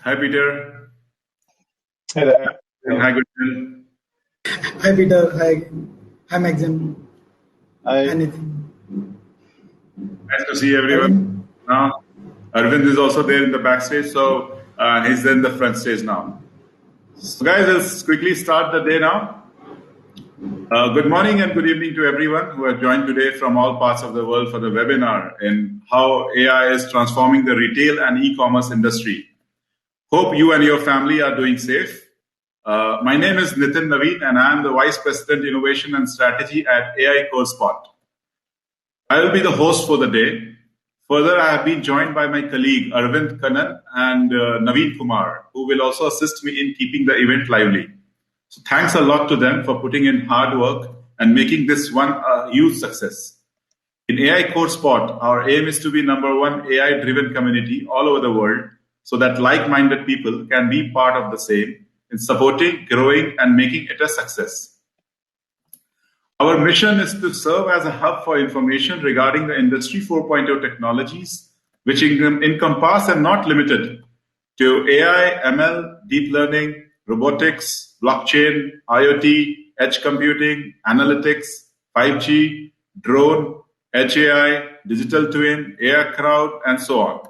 Hi, Peter. Hey there. Hi, Gudjan. Hi Peter, hi Maxim, hi I Nitin. Nice to see everyone. Arvind, Now, Arvind is also there in the backstage, so he's in the front stage now. So, guys, let's quickly start the day now. Good morning and good evening to everyone who have joined today from all parts of the world for the webinar in how AI is transforming the retail and e-commerce industry. Hope you and your family are doing safe. My name is Nitin Naveen, and I am the Vice President Innovation and Strategy at AI CoreSpot. I will be the host for the day. Further, I have been joined by my colleague Arvind Kannan and Naveen Kumar, who will also assist me in keeping the event lively. So thanks a lot to them for putting in hard work and making this one a huge success. In AI CoreSpot, our aim is to be #1 AI-driven community all over the world so that like-minded people can be part of the same in supporting, growing, and making it a success. Our mission is to serve as a hub for information regarding the Industry 4.0 technologies, which encompass and not limited to AI, ML, deep learning, robotics, blockchain, IoT, edge computing, analytics, 5G, drone, edge AI, digital twin, AI crowd, and so on.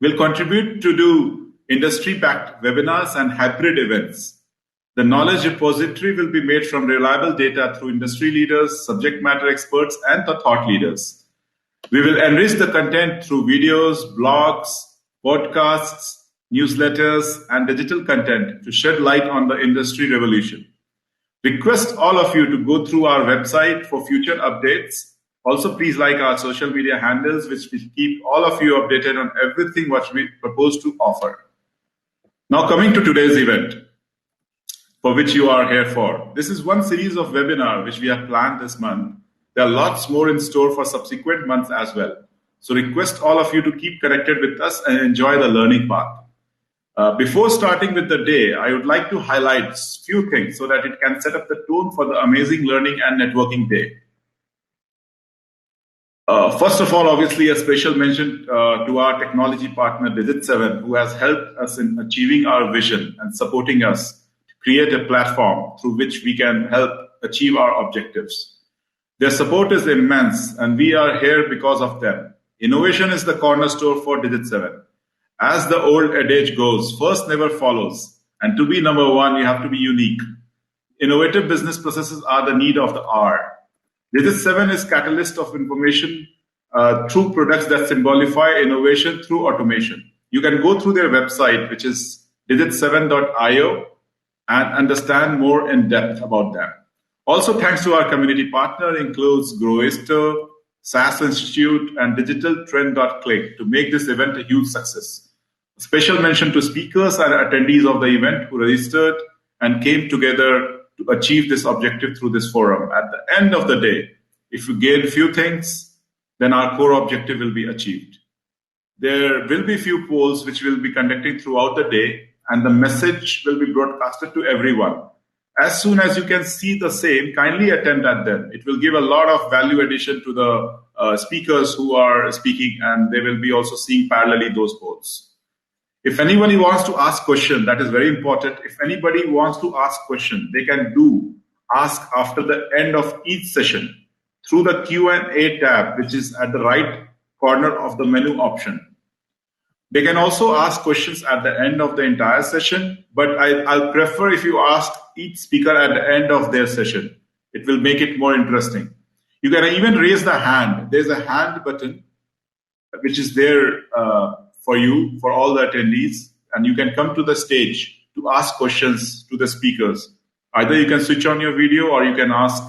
We'll contribute to do industry-backed webinars and hybrid events. The knowledge repository will be made from reliable data through industry leaders, subject matter experts, and the thought leaders. We will enrich the content through videos, blogs, podcasts, newsletters, and digital content to shed light on the industry revolution. Request all of you to go through our website for future updates. Also, please like our social media handles, which will keep all of you updated on everything what we propose to offer. Now, coming to today's event, for which you are here for. This is one series of webinar which we have planned this month. There are lots more in store for subsequent months as well. So request all of you to keep connected with us and enjoy the learning path. Before starting with the day, I would like to highlight a few things so that it can set up the tone for the amazing learning and networking day. First of all, obviously, a special mention to our technology partner, Digit7, who has helped us in achieving our vision and supporting us to create a platform through which we can help achieve our objectives. Their support is immense, and we are here because of them. Innovation is the cornerstone for Digit7. As the old adage goes, first never follows, and to be #1, you have to be unique. Innovative business processes are the need of the hour. Digit7 is catalyst of information through products that symbolify innovation through automation. You can go through their website, which is digit7.io, and understand more in depth about them. Also, thanks to our community partner includes Growister, SaaS Institute, and digitaltrend.click to make this event a huge success. A special mention to speakers and attendees of the event who registered and came together to achieve this objective through this forum. At the end of the day, if we gain few things, then our core objective will be achieved. There will be few polls which we'll be conducting throughout the day, and the message will be broadcasted to everyone. As soon as you can see the same, kindly attend at them. It will give a lot of value addition to the speakers who are speaking, and they will be also seeing parallelly those polls. If anybody wants to ask question, that is very important. If anybody wants to ask question, they can ask after the end of each session through the Q&A tab, which is at the right corner of the menu option. They can also ask questions at the end of the entire session, but I'll prefer if you ask each speaker at the end of their session. It will make it more interesting. You can even raise the hand. There's a hand button, which is there for you, for all the attendees, and you can come to the stage to ask questions to the speakers. Either you can switch on your video or you can ask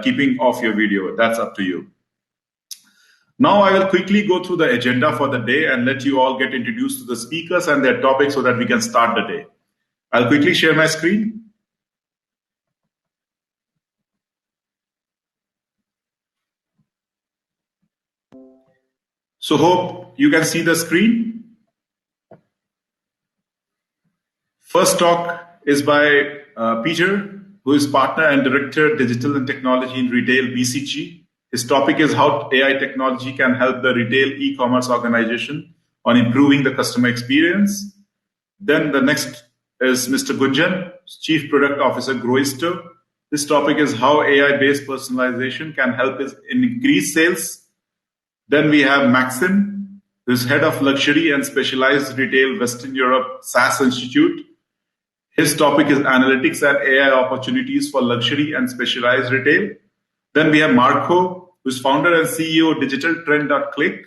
keeping off your video. That's up to you. Now I will quickly go through the agenda for the day and let you all get introduced to the speakers and their topics so that we can start the day. I'll quickly share my screen. So hope you can see the screen. First talk is by Peter, who is Partner and Director, Digital and Technology in Retail, BCG. His topic is how AI technology can help the retail e-commerce organization on improving the customer experience. Then the next is Mr. Gunjan, Chief Product Officer, Groister. This topic is how AI-based personalization can help us increase sales. Then we have Maxim, who's Head of Luxury and Specialized Retail, Western Europe, SaaS Institute. His topic is analytics and AI opportunities for luxury and specialized retail. Then we have Marco, who's founder and CEO of digitaltrend.click.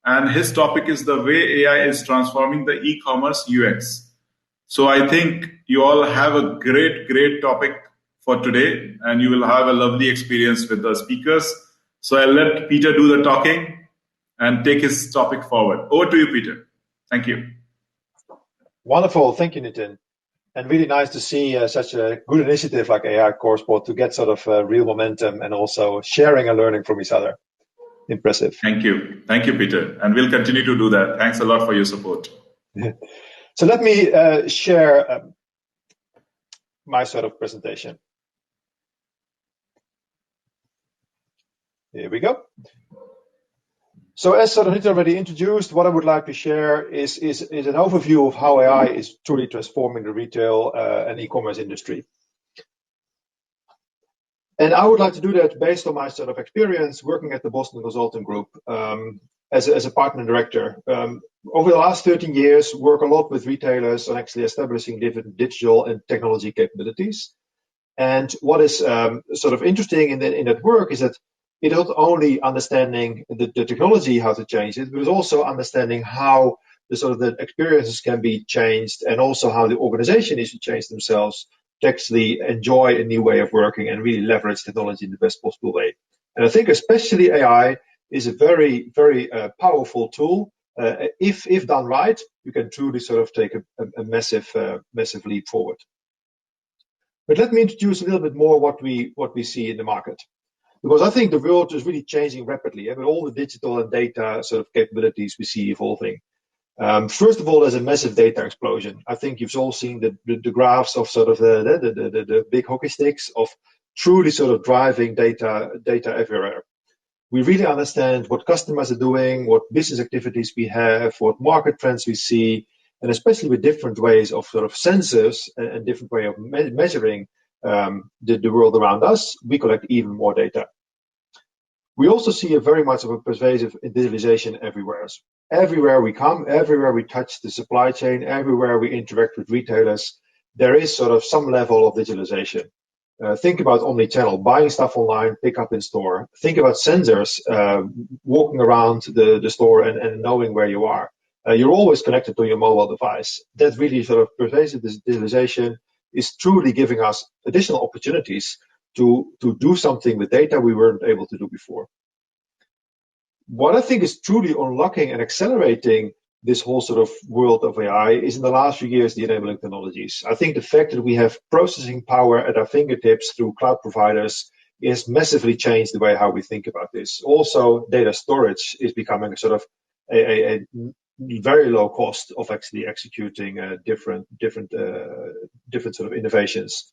And his topic is the way AI is transforming the e-commerce UX. So I think you all have a great topic for today, and you will have a lovely experience with the speakers. So I'll let Peter do the talking and take his topic forward. Over to you, Peter. Thank you. Wonderful. Thank you, Nitin. And really nice to see such a good initiative like AI CourseBot to get sort of real momentum and also sharing and learning from each other. Impressive. Thank you. Thank you, Peter. And we'll continue to do that. Thanks a lot for your support. So let me share my sort of presentation. Here we go. So as sort of Nitin already introduced, what I would like to share is an overview of how AI is truly transforming the retail and e-commerce industry. And I would like to do that based on my sort of experience working at the Boston Consulting Group as a partner director. Over the last 13 years, work a lot with retailers on actually establishing different digital and technology capabilities. And what is sort of interesting in that work is that it's not only understanding the technology, how to change it, but it's also understanding how the experiences can be changed and also how the organization needs to change themselves to actually enjoy a new way of working and really leverage technology in the best possible way. And I think especially AI is a very powerful tool. If done right, you can truly sort of take a massive leap forward. But let me introduce a little bit more what we see in the market. Because I think the world is really changing rapidly, with all the digital and data sort of capabilities we see evolving. First of all, there's a massive data explosion. I think you've all seen the graphs of sort of the big hockey sticks of truly sort of driving data everywhere. We really understand what customers are doing, what business activities we have, what market trends we see, and especially with different ways of sort of sensors and different way of measuring the world around us, we collect even more data. We also see a very much of a pervasive digitalization everywhere. Everywhere we come, everywhere we touch the supply chain, everywhere we interact with retailers, there is sort of some level of digitalization. Think about omni-channel, buying stuff online, pick up in store. Think about sensors, walking around the store and knowing where you are. You're always connected to your mobile device. That really sort of pervasive digitalization is truly giving us additional opportunities to do something with data we weren't able to do before. What I think is truly unlocking and accelerating this whole sort of world of AI is in the last few years, the enabling technologies. I think the fact that we have processing power at our fingertips through cloud providers has massively changed the way how we think about this. Also, data storage is becoming a sort of a very low cost of actually executing different sort of innovations.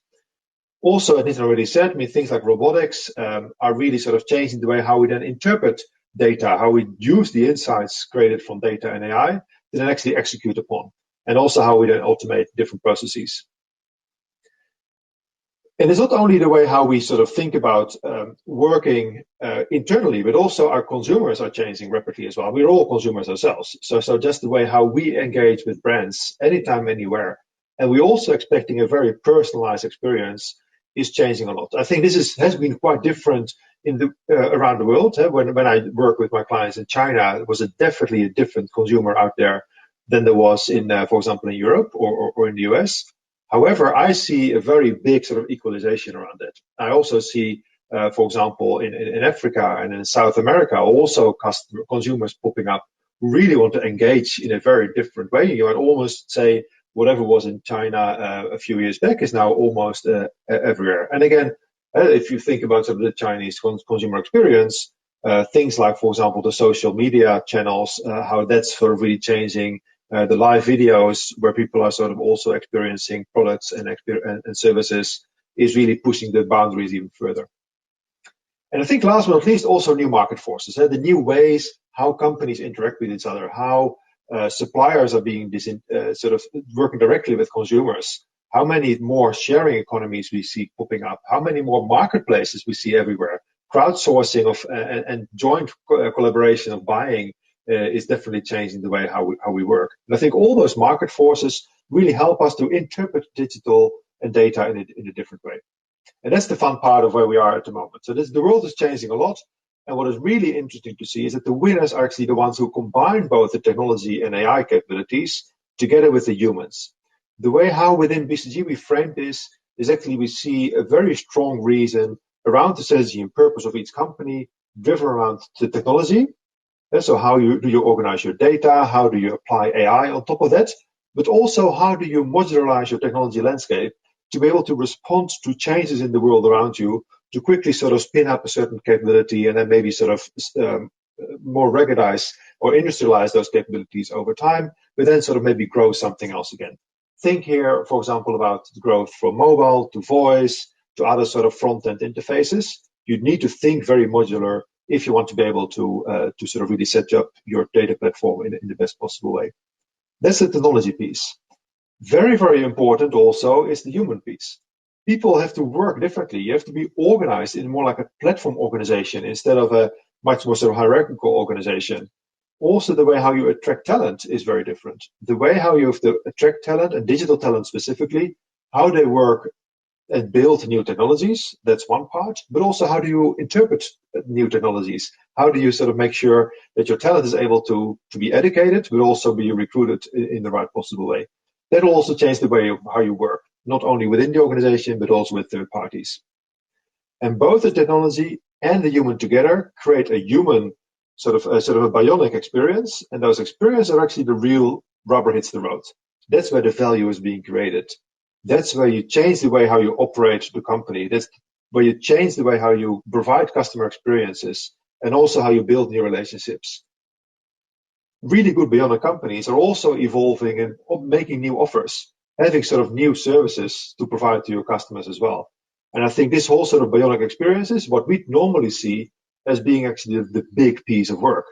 Also, as Nitin already said, things like robotics are really sort of changing the way how we then interpret data, how we use the insights created from data and AI to then actually execute upon, and also how we then automate different processes. And it's not only the way how we sort of think about working internally, but also our consumers are changing rapidly as well. We're all consumers ourselves. So just the way how we engage with brands anytime, anywhere. And we're also expecting a very personalized experience is changing a lot. I think this has been quite different in around the world. When I work with my clients in China, it was definitely a different consumer out there than there was in, for example, in Europe or in the US. However, I see a very big sort of equalization around it. I also see, for example, in Africa and in South America, also consumers popping up who really want to engage in a very different way. You might almost say whatever was in China a few years back is now almost everywhere. And again, if you think about sort of the Chinese consumer experience, things like, for example, the social media channels, how that's sort of really changing, the live videos where people are sort of also experiencing products and services is really pushing the boundaries even further. And I think last but not least, also new market forces, the new ways how companies interact with each other, how suppliers are being sort of working directly with consumers, how many more sharing economies we see popping up, how many more marketplaces we see everywhere, crowdsourcing of and joint collaboration of buying is definitely changing the way how we work. And I think all those market forces really help us to interpret digital and data in a different way. And that's the fun part of where we are at the moment. So the world is changing a lot. And what is really interesting to see is that the winners are actually the ones who combine both the technology and AI capabilities together with the humans. The way how within BCG we frame this is actually we see a very strong reason around the strategy and purpose of each company driven around the technology. And so how do you organize your data? How do you apply AI on top of that? But also how do you modularize your technology landscape to be able to respond to changes in the world around you, to quickly sort of spin up a certain capability and then maybe sort of more ruggedize or industrialize those capabilities over time, but then sort of maybe grow something else again. Think here, for example, about the growth from mobile to voice to other sort of front-end interfaces. You need to think very modular if you want to be able to sort of really set up your data platform in the best possible way. That's the technology piece. Very, very important also is the human piece. People have to work differently. You have to be organized in more like a platform organization instead of a much more sort of hierarchical organization. Also, the way how you attract talent is very different. The way how you have to attract talent, and digital talent specifically, how they work and build new technologies, that's one part. But also, how do you interpret new technologies? How do you sort of make sure that your talent is able to be educated, but also be recruited in the right possible way? That will also change the way of how you work, not only within the organization, but also with third parties. And both the technology and the human together create a human sort of a bionic experience. And those experiences are actually the real rubber hits the road. That's where the value is being created. That's where you change the way how you operate the company. That's where you change the way how you provide customer experiences and also how you build new relationships. Really good bionic companies are also evolving and making new offers, having sort of new services to provide to your customers as well. And I think this whole sort of bionic experience is what we normally see as being actually the big piece of work.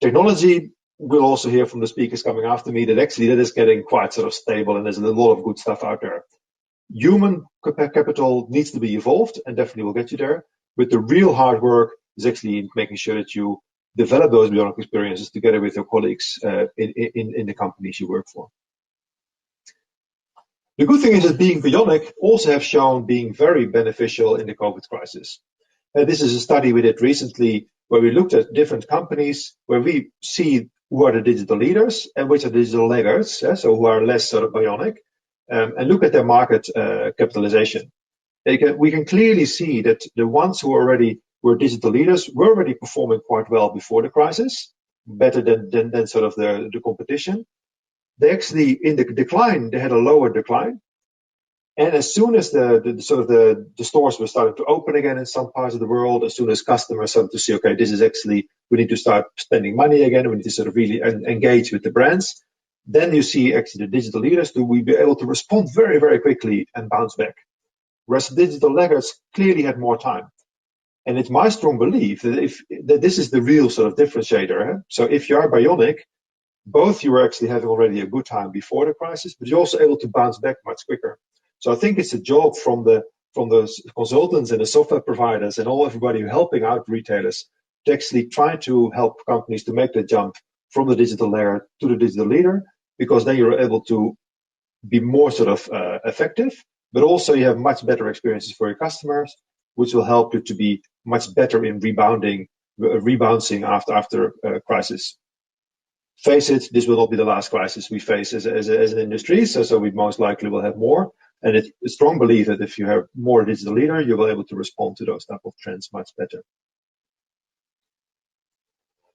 Technology, we'll also hear from the speakers coming after me that actually that is getting quite sort of stable and there's a lot of good stuff out there. Human capital needs to be evolved and definitely will get you there. But the real hard work is actually making sure that you develop those bionic experiences together with your colleagues in the companies you work for. The good thing is that being bionic also have shown being very beneficial in the COVID crisis. This is a study we did recently where we looked at different companies where we see who are the digital leaders and which are digital laggards, so who are less sort of bionic, and look at their market capitalization. We can clearly see that the ones who already were digital leaders were already performing quite well before the crisis, better than sort of the competition. They actually, in the decline, they had a lower decline. And as soon as the stores were starting to open again in some parts of the world, as soon as customers started to see, okay, this is actually, we need to start spending money again, we need to sort of really engage with the brands, then you see actually the digital leaders to be able to respond very, very quickly and bounce back. Whereas digital laggards clearly had more time. And it's my strong belief that this is the real sort of differentiator. So if you are bionic, both you were actually having already a good time before the crisis, but you're also able to bounce back much quicker. So I think it's a job from the consultants and the software providers and everybody helping out retailers to actually try to help companies to make the jump from the digital layer to the digital leader, because then you're able to be more sort of effective, but also you have much better experiences for your customers, which will help you to be much better in rebounding after crisis. Face it, this will not be the last crisis we face as an industry, so we most likely will have more. And it's a strong belief that if you have more digital leader, you'll be able to respond to those type of trends much better.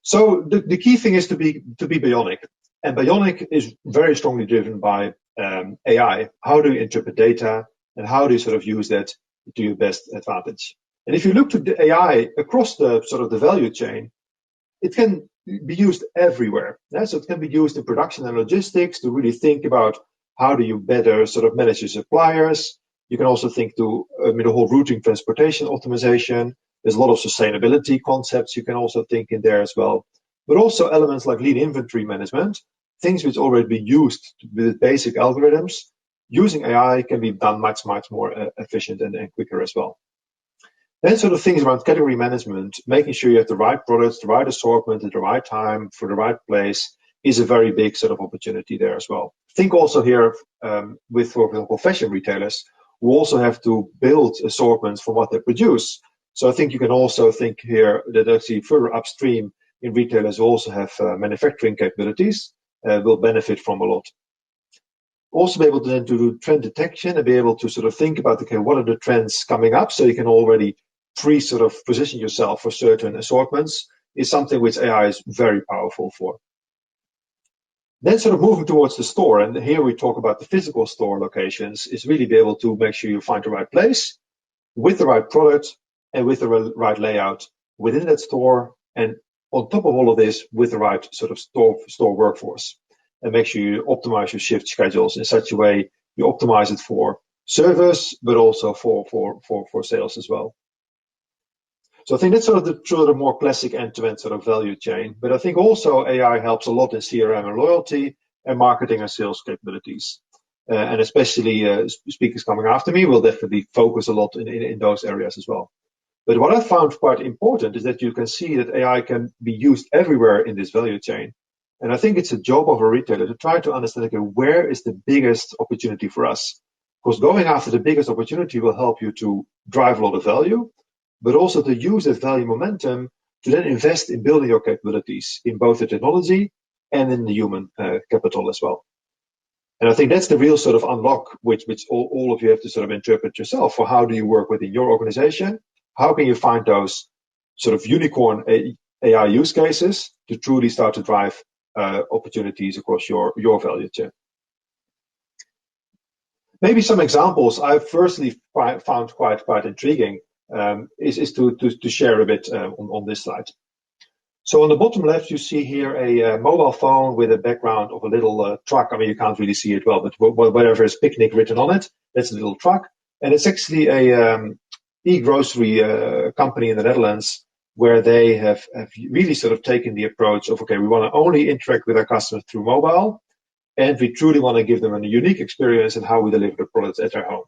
So the key thing is to be bionic. And bionic is very strongly driven by AI. How do you interpret data and how do you sort of use that to your best advantage? And if you look to the AI across the sort of the value chain, it can be used everywhere. So it can be used in production and logistics to really think about how do you better sort of manage your suppliers. You can also think to the whole routing transportation optimization. There's a lot of sustainability concepts you can also think in there as well. But also elements like lean inventory management. things which already be used with basic algorithms, using AI can be done much more efficient and quicker as well. Then sort of things around category management, making sure you have the right products, the right assortment at the right time for the right place is a very big sort of opportunity there as well. Think also here with, for example, fashion retailers who also have to build assortments for what they produce. So I think you can also think here that actually further upstream in retailers who also have manufacturing capabilities will benefit from a lot. Also be able to then to do trend detection and be able to sort of think about, okay, what are the trends coming up, so you can already sort of position yourself for certain assortments is something which AI is very powerful for. Then sort of moving towards the store, and here we talk about the physical store locations, is really be able to make sure you find the right place with the right product and with the right layout within that store, and on top of all of this with the right sort of store workforce, and make sure you optimize your shift schedules in such a way you optimize it for service but also for sales as well. So I think that's sort of the more classic end-to-end sort of value chain. But I think also AI helps a lot in CRM and loyalty and marketing and sales capabilities. And especially speakers coming after me will definitely focus a lot in those areas as well. But what I found quite important is that you can see that AI can be used everywhere in this value chain. And I think it's a job of a retailer to try to understand, okay, where is the biggest opportunity for us? Because going after the biggest opportunity will help you to drive a lot of value, but also to use that value momentum to then invest in building your capabilities in both the technology and in the human capital as well. And I think that's the real sort of unlock, which all of you have to sort of interpret yourself for how do you work within your organization? How can you find those sort of unicorn AI use cases to truly start to drive opportunities across your value chain? Maybe some examples I've firstly found quite intriguing is to share a bit on this slide. So on the bottom left, you see here a mobile phone with a background of a little truck. I mean, you can't really see it well, but whatever is picnic written on it, that's a little truck. And it's actually a e-grocery company in the Netherlands where they have really sort of taken the approach of, okay, we want to only interact with our customers through mobile, and we truly want to give them a unique experience in how we deliver the products at their home.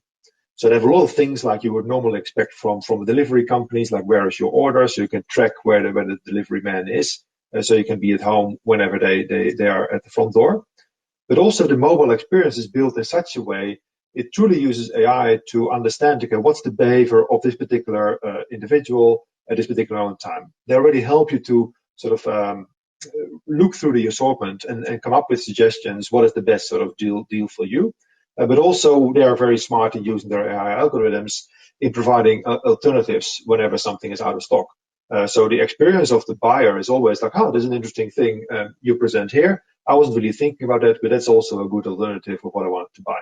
So they have a lot of things like you would normally expect from delivery companies, like where is your order, so you can track where the delivery man is, so you can be at home whenever they are at the front door. But also the mobile experience is built in such a way it truly uses AI to understand, okay, what's the behavior of this particular individual at this particular moment in time. They already help you to sort of look through the assortment and come up with suggestions, what is the best sort of deal for you. But also they are very smart in using their AI algorithms in providing alternatives whenever something is out of stock. So the experience of the buyer is always like, oh, there's an interesting thing you present here. I wasn't really thinking about that, but that's also a good alternative of what I wanted to buy.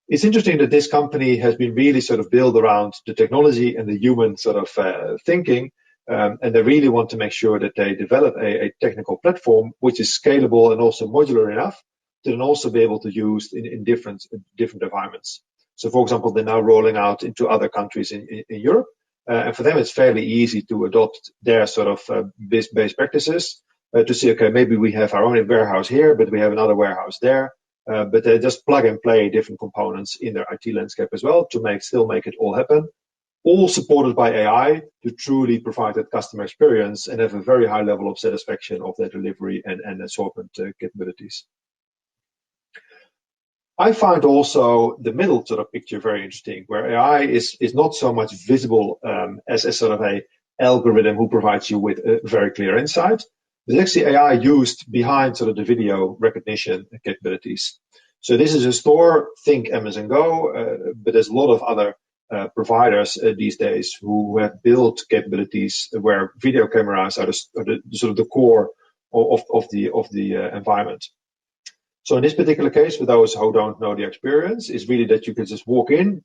It's interesting that this company has been really sort of built around the technology and the human sort of thinking, and they really want to make sure that they develop a technical platform which is scalable and also modular enough to then also be able to use in different environments. So, for example, they're now rolling out into other countries in Europe, and for them it's fairly easy to adopt their sort of best practices to say, okay, maybe we have our own warehouse here, but we have another warehouse there. But they just plug and play different components in their IT landscape as well to still make it all happen, all supported by AI to truly provide that customer experience and have a very high level of satisfaction of their delivery and assortment capabilities. I find also the middle sort of picture very interesting, where AI is not so much visible as a sort of a algorithm who provides you with a very clear insight. There's actually AI used behind sort of the video recognition capabilities. So this is a store, think Amazon Go, but there's a lot of other providers these days who have built capabilities where video cameras are the sort of the core of the environment. So in this particular case, for those who don't know the experience, is really that you can just walk in,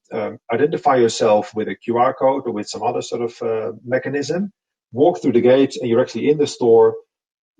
identify yourself with a QR code or with some other sort of mechanism, walk through the gate, and you're actually in the store.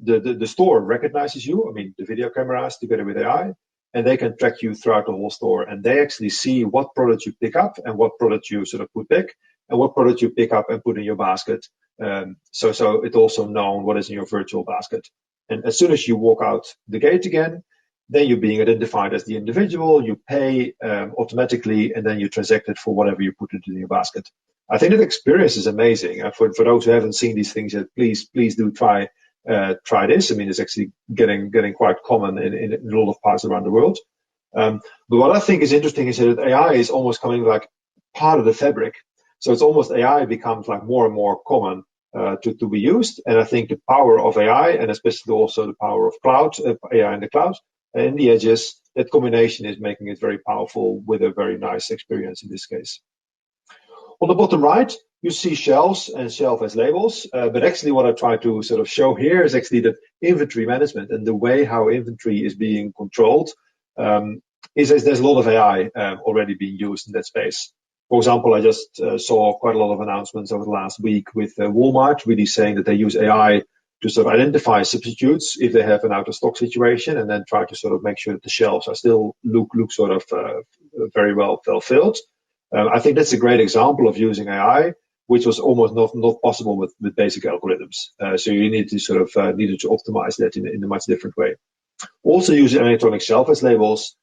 The store recognizes you, I mean, the video cameras together with AI, and they can track you throughout the whole store. And they actually see what product you pick up and what product you sort of put back and what product you pick up and put in your basket. So it's also known what is in your virtual basket. And as soon as you walk out the gate again, then you're being identified as the individual, you pay automatically, and then you transact it for whatever you put into your basket. I think that experience is amazing. For those who haven't seen these things yet, please do try this. I mean, it's actually getting quite common in a lot of parts around the world. But what I think is interesting is that AI is almost coming like part of the fabric. So it's almost AI becomes like more and more common to be used. And I think the power of AI, and especially also the power of cloud, AI in the cloud, and the edges, that combination is making it very powerful with a very nice experience in this case. On the bottom right, you see shelves and shelf as labels. But actually what I try to sort of show here is actually that inventory management and the way how inventory is being controlled is there's a lot of AI already being used in that space. For example, I just saw quite a lot of announcements over the last week with Walmart really saying that they use AI to sort of identify substitutes if they have an out of stock situation, and then try to sort of make sure that the shelves are still look sort of very well filled. I think that's a great example of using AI, which was almost not possible with basic algorithms. So you need to sort of needed to optimize that in a much different way. Also using electronic shelf as labels.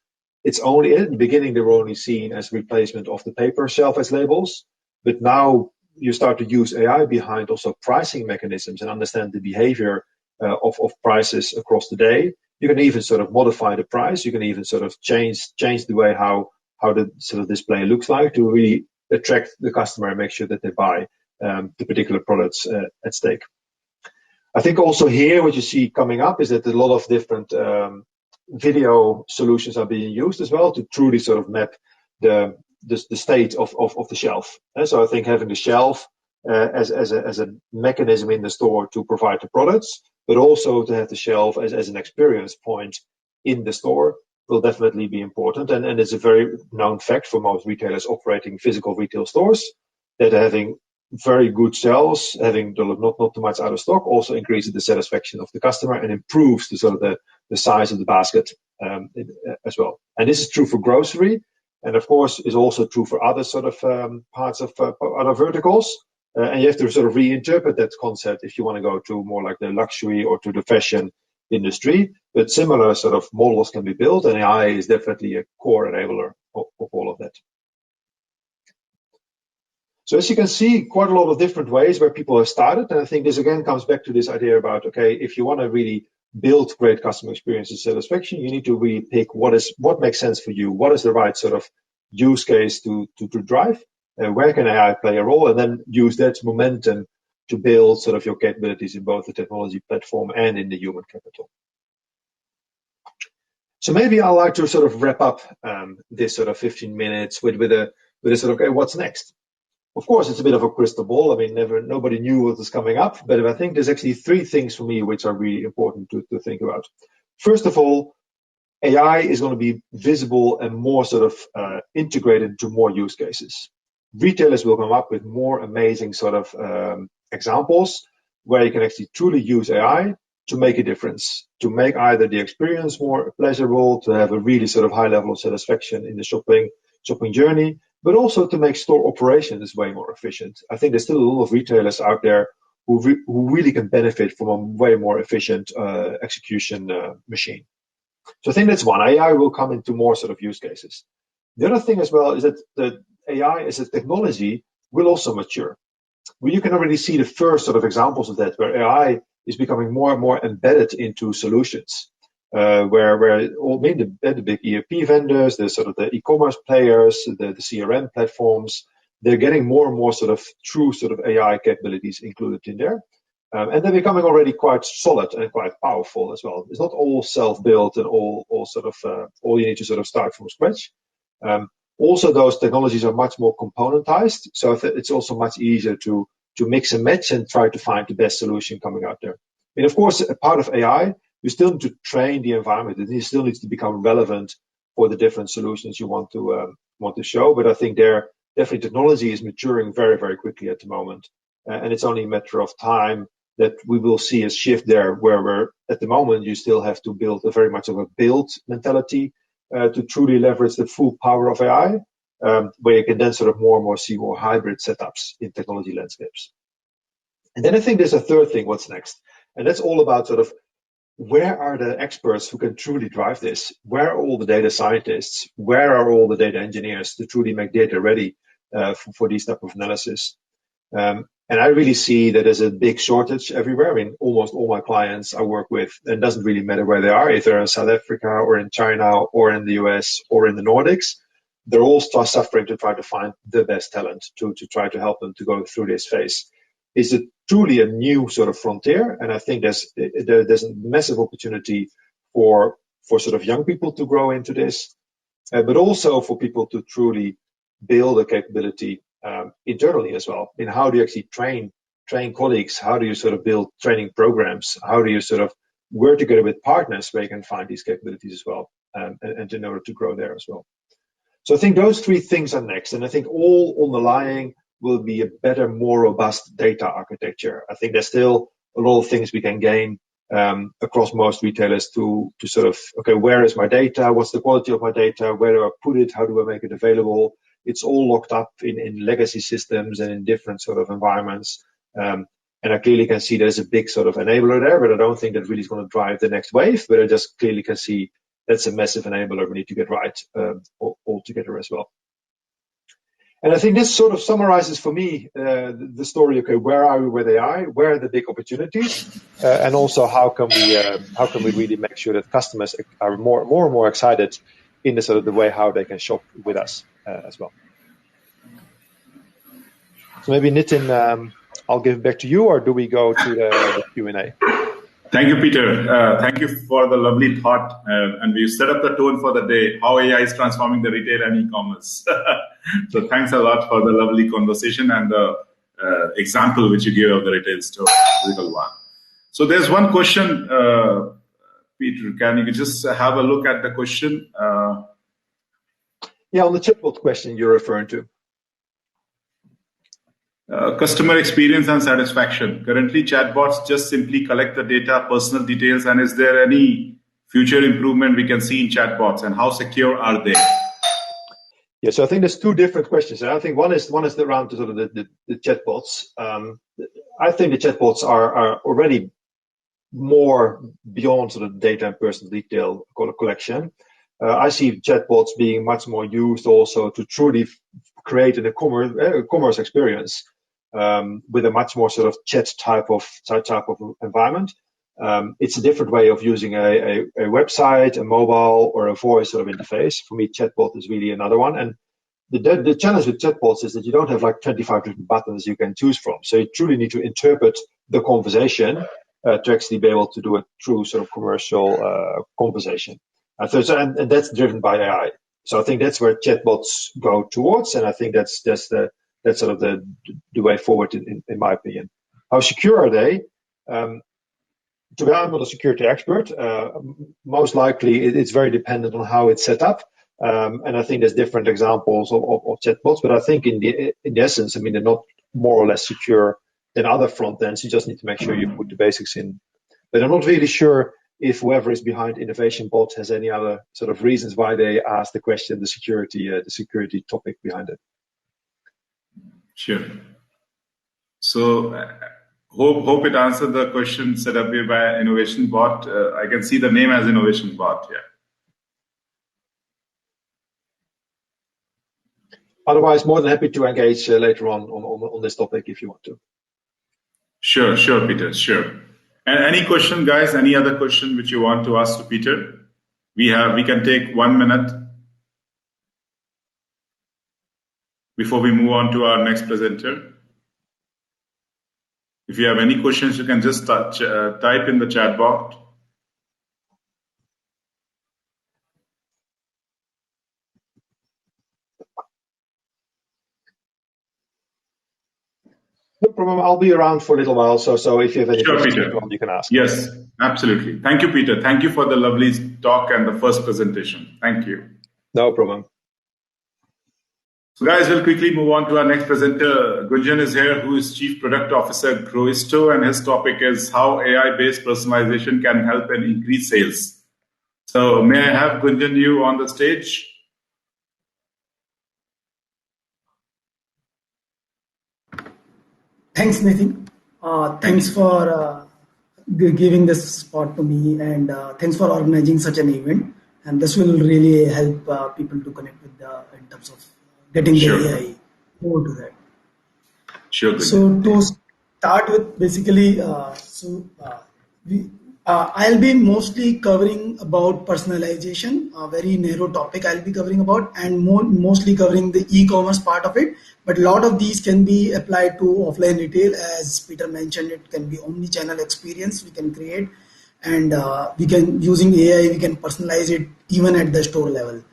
It's only at the beginning they were only seen as replacement of the paper shelf as labels, but now you start to use AI behind also pricing mechanisms and understand the behavior of prices across the day. You can even sort of modify the price. You can even sort of change the way how the sort of display looks like to really attract the customer and make sure that they buy the particular products at stake. I think also here what you see coming up is that a lot of different video solutions are being used as well to truly sort of map the state of the shelf. And so I think having the shelf as a mechanism in the store to provide the products, but also to have the shelf as an experience point in the store will definitely be important. And it's a very known fact for most retailers operating physical retail stores that having very good sales, having not too much out of stock, also increases the satisfaction of the customer and improves the sort of the size of the basket as well. And this is true for grocery, and of course is also true for other sort of parts of other verticals. And you have to sort of reinterpret that concept if you want to go to more like the luxury or to the fashion industry. But similar sort of models can be built, and AI is definitely a core enabler of all of that. So as you can see, quite a lot of different ways where people have started. And I think this again comes back to this idea about, okay, if you want to really build great customer experience and satisfaction, you need to really pick what makes sense for you. What is the right sort of use case to drive? Where can AI play a role? And then use that momentum to build sort of your capabilities in both the technology platform and in the human capital. So maybe I'd like to sort of wrap up this sort of 15 minutes with a sort of, okay, what's next? Of course, it's a bit of a crystal ball. I mean, nobody knew what was coming up, but I think there's actually three things for me which are really important to think about. First of all, AI is going to be visible and more sort of integrated into more use cases. Retailers will come up with more amazing sort of examples where you can actually truly use AI to make a difference, to make either the experience more pleasurable, to have a really sort of high level of satisfaction in the shopping journey, but also to make store operations way more efficient. I think there's still a lot of retailers out there who really can benefit from a way more efficient execution machine. So I think that's one. AI will come into more sort of use cases. The other thing as well is that the AI as a technology will also mature. Well, you can already see the first sort of examples of that, where AI is becoming more and more embedded into solutions. Where all the big ERP vendors, the sort of the e-commerce players, the CRM platforms, they're getting more and more sort of true sort of AI capabilities included in there. And they're becoming already quite solid and quite powerful as well. It's not all self-built and all you need to sort of start from scratch. Also, those technologies are much more componentized, so it's also much easier to mix and match and try to find the best solution coming out there. And of course, a part of AI, you still need to train the environment. It still needs to become relevant for the different solutions you want to show. But I think there definitely technology is maturing very, very quickly at the moment, and it's only a matter of time that we will see a shift there. Where we're at the moment, you still have to build a very much of a build mentality to truly leverage the full power of AI, where you can then sort of more and more see more hybrid setups in technology landscapes. And then I think there's a third thing. What's next? And that's all about sort of where are the experts who can truly drive this? Where are all the data scientists? Where are all the data engineers to truly make data ready for these type of analysis? And I really see that there's a big shortage everywhere. I mean, almost all my clients I work with, and it doesn't really matter where they are, if they're in South Africa or in China or in the US or in the Nordics, they're all suffering to try to find the best talent to try to help them to go through this phase. Is it truly a new sort of frontier? And I think there's a massive opportunity for sort of young people to grow into this, but also for people to truly build a capability internally as well. In how do you actually train colleagues? How do you sort of build training programs? How do you sort of work together with partners where you can find these capabilities as well, and in order to grow there as well. So I think those three things are next, and I think all underlying will be a better, more robust data architecture. I think there's still a lot of things we can gain across most retailers to sort of, okay, where is my data? What's the quality of my data? Where do I put it? How do I make it available? It's all locked up in legacy systems and in different sort of environments. And I clearly can see there's a big sort of enabler there, but I don't think that really is going to drive the next wave. But I just clearly can see that's a massive enabler we need to get right all together as well. And I think this sort of summarizes for me the story. Okay, where are we? Where they are? Where are the big opportunities? And also, how can we really make sure that customers are more and more excited in the sort of the way how they can shop with us as well. So maybe Nitin, I'll give it back to you, or do we go to the Q&A? Thank you, Peter. Thank you for the lovely thought. And we set up the tone for the day, how AI is transforming the retail and e-commerce. So thanks a lot for the lovely conversation and the example which you gave of the retail store, physical one. So there's one question, Peter, can you just have a look at the question? Yeah, on the chatbot question you're referring to. Customer experience and satisfaction. Currently, chatbots just simply collect the data, personal details, and is there any future improvement we can see in chatbots, and how secure are they? Yeah, so I think there's two different questions. I think one is around sort of the chatbots. I think the chatbots are already more beyond sort of data and personal detail collection. I see chatbots being much more used also to truly create a commerce experience with a much more sort of chat type of environment. It's a different way of using a website, a mobile, or a voice sort of interface. For me, chatbot is really another one. And the challenge with chatbots is that you don't have like 25 different buttons you can choose from. So you truly need to interpret the conversation to actually be able to do a true sort of commercial conversation. And that's driven by AI. So I think that's where chatbots go towards, and I think that's sort of the way forward in my opinion. How secure are they? To be honest, I'm not a security expert. Most likely, it's very dependent on how it's set up, and I think there's different examples of chatbots. But I think in the essence, I mean, they're not more or less secure than other front ends. You just need to make sure you put the basics in. But I'm not really sure if whoever is behind Innovation Bot has any other sort of reasons why they asked the question, the security topic behind it. Sure. So hope it answered the question set up here by Innovation Bot. I can see the name as Innovation Bot. Yeah. Otherwise, more than happy to engage later on this topic if you want to. Sure, Peter. Sure. And any question, guys? Any other question which you want to ask to Peter? We can take 1 minute before we move on to our next presenter. If you have any questions, you can just type in the chat box. No problem. I'll be around for a little while, so if you have any questions, Peter. you can ask. Yes, absolutely. Thank you, Peter. Thank you for the lovely talk and the first presentation. Thank you. No problem. So guys, we'll quickly move on to our next presenter. Gunjan is here, who is Chief Product Officer at Growisto, and his topic is how AI-based personalization can help and increase sales. So may I have Gunjan you on the stage? Thanks, Nitin. Thanks for giving this spot to me, and thanks for organizing such an event. And this will really help people to connect with in terms of getting the Sure. AI over to that. Sure, So Gunjan. to start with, basically, I'll be mostly covering about personalization, a very narrow topic I'll be covering about, and mostly covering the e-commerce part of it. But a lot of these can be applied to offline retail, as Peter mentioned. It can be omni-channel experience we can create, and we can using AI we can personalize it even at the store level.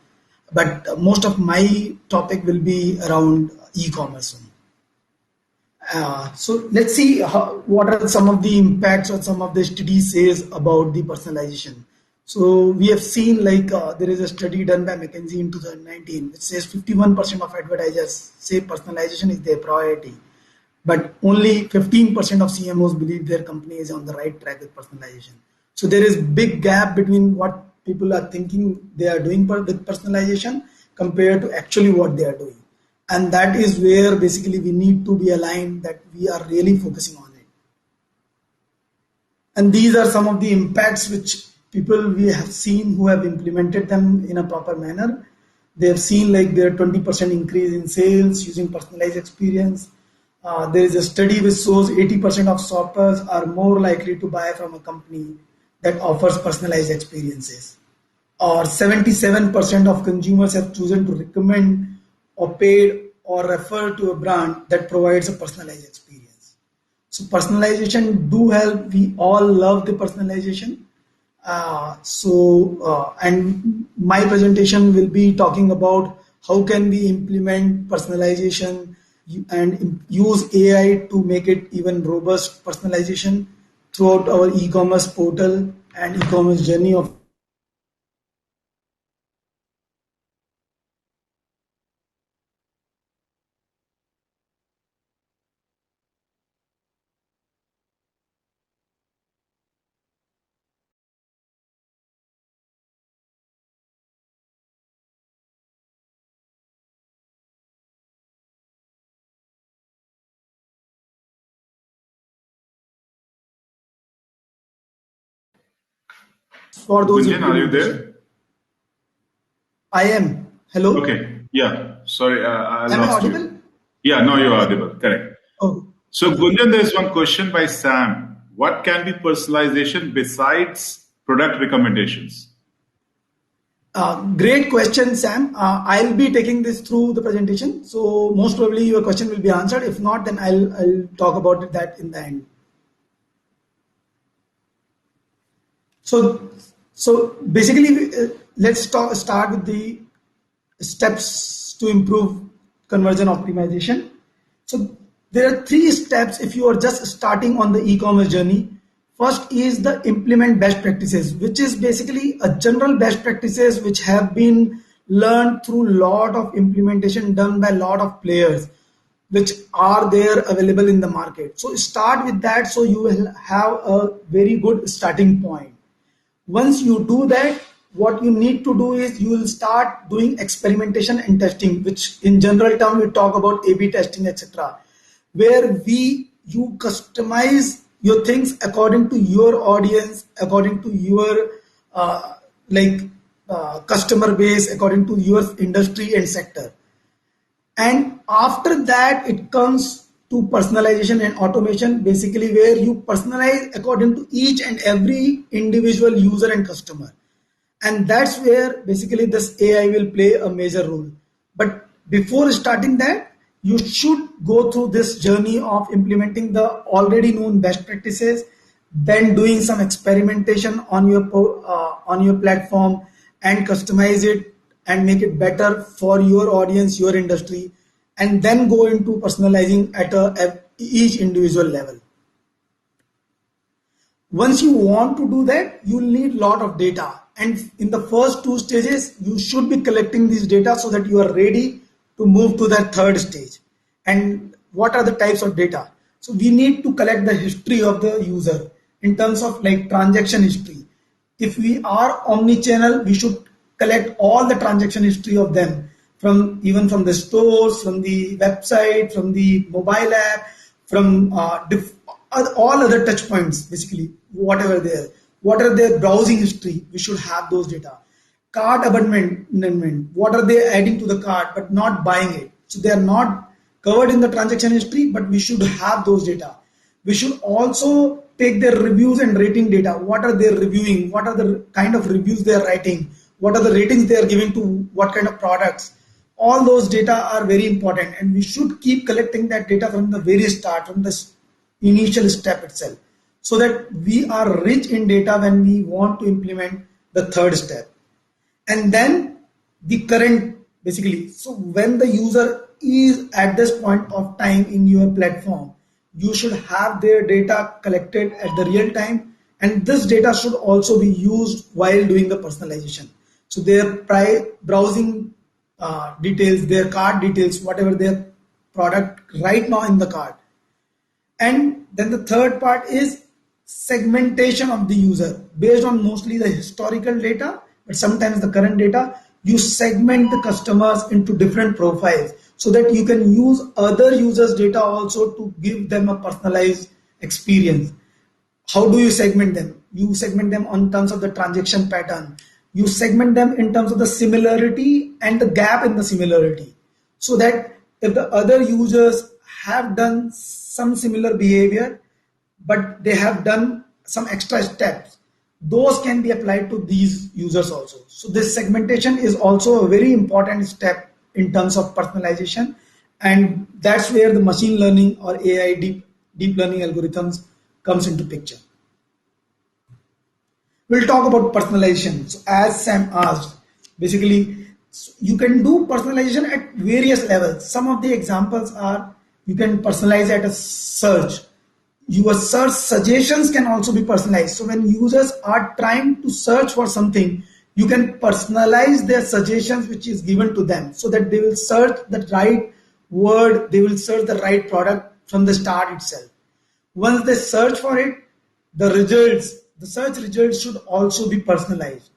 But most of my topic will be around e-commerce. So let's see what are some of the impacts or some of the studies says about the personalization. So we have seen like there is a study done by McKinsey in 2019 which says 51% of advertisers say personalization is their priority, but only 15% of CMOs believe their company is on the right track with personalization. So there is big gap between what people are thinking they are doing with personalization compared to actually what they are doing. And that is where basically we need to be aligned that we are really focusing on it. And these are some of the impacts which people we have seen who have implemented them in a proper manner. They have seen like their 20% increase in sales using personalized experience. There is a study which shows 80% of shoppers are more likely to buy from a company that offers personalized experiences. Or 77% of consumers have chosen to recommend or paid or refer to a brand that provides a personalized experience. So personalization do help. We all love the personalization. And my presentation will be talking about how can we implement personalization and use AI to make it even robust personalization throughout our e-commerce portal and e-commerce journey of. For those Gunjan, are you implementation. there? I am. Hello? Okay. Yeah. Sorry, I Am I lost audible? you. Yeah, no, you're audible. Correct. Oh, So, Gunjan, there's one question by Sam. What can be personalization besides product recommendations? great question, Sam. I'll be taking this through the presentation. So most probably your question will be answered. If not, then I'll talk about that in the end. So, so basically, let's start with the steps to improve conversion optimization. So there are three steps if you are just starting on the e-commerce journey. First is the implement best practices, which is basically a general best practices which have been learned through lot of implementation done by lot of players which are there available in the market. So start with that so you will have a very good starting point. Once you do that, what you need to do is you will start doing experimentation and testing, which in general term we talk about A/B testing, etc., where you customize your things according to your audience, according to your uh, like customer base, according to your industry and sector. And after that, it comes to personalization and automation, basically where you personalize according to each and every individual user and customer. And that's where basically this AI will play a major role. But before starting that, you should go through this journey of implementing the already known best practices, then doing some experimentation on your platform and customize it and make it better for your audience, your industry, and then go into personalizing at each individual level. Once you want to do that, you'll need a lot of data. And in the first two stages, you should be collecting this data so that you are ready to move to that third stage. And what are the types of data? So we need to collect the history of the user in terms of like transaction history. If we are omni-channel, we should collect all the transaction history of them from even from the stores, from the website, from the mobile app, from all other touch points, basically, whatever there, what are their browsing history, we should have those data. Cart abandonment, what are they adding to the cart but not buying it? So they are not covered in the transaction history, but we should have those data. We should also take their reviews and rating data. What are they reviewing? What are the kind of reviews they are writing? What are the ratings they are giving to what kind of products? All those data are very important, and we should keep collecting that data from the very start, from the initial step itself, so that we are rich in data when we want to implement the third step. And then the current, basically, so when the user is at this point of time in your platform, you should have their data collected at the real time, and this data should also be used while doing the personalization. So their browsing details, their cart details, whatever their product right now in the cart. And then the third part is segmentation of the user based on mostly the historical data, but sometimes the current data. You segment the customers into different profiles so that you can use other users' data also to give them a personalized experience. How do you segment them? You segment them on terms of the transaction pattern. You segment them in terms of the similarity and the gap in the similarity, so that if the other users have done some similar behavior, but they have done some extra steps, those can be applied to these users also. So this segmentation is also a very important step in terms of personalization, and that's where the machine learning or AI deep learning algorithms comes into picture. We'll talk about personalization. So as Sam asked, basically you can do personalization at various levels. Some of the examples are you can personalize at a search. Your search suggestions can also be personalized. So when users are trying to search for something, you can personalize their suggestions which is given to them, so that they will search the right word, they will search the right product from the start itself. Once they search for it, the search results should also be personalized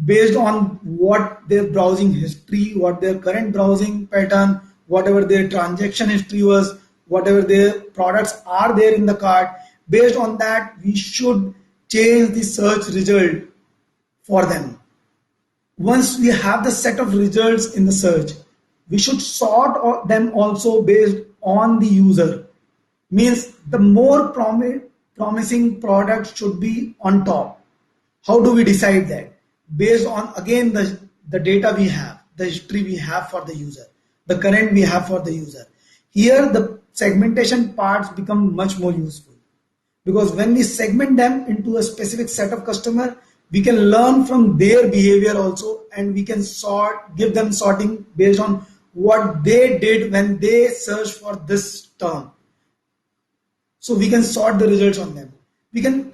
based on what their browsing history, what their current browsing pattern, whatever their transaction history was, whatever their products are there in the cart. Based on that, we should change the search result for them. Once we have the set of results in the search, we should sort them also based on the user. Means the more promising product should be on top. How do we decide that? Based on, again, the data we have, the history we have for the user, the current we have for the user. Here the segmentation parts become much more useful, because when we segment them into a specific set of customer, we can learn from their behavior also, and we can give them sorting based on what they did when they searched for this term. So we can sort the results on them. We can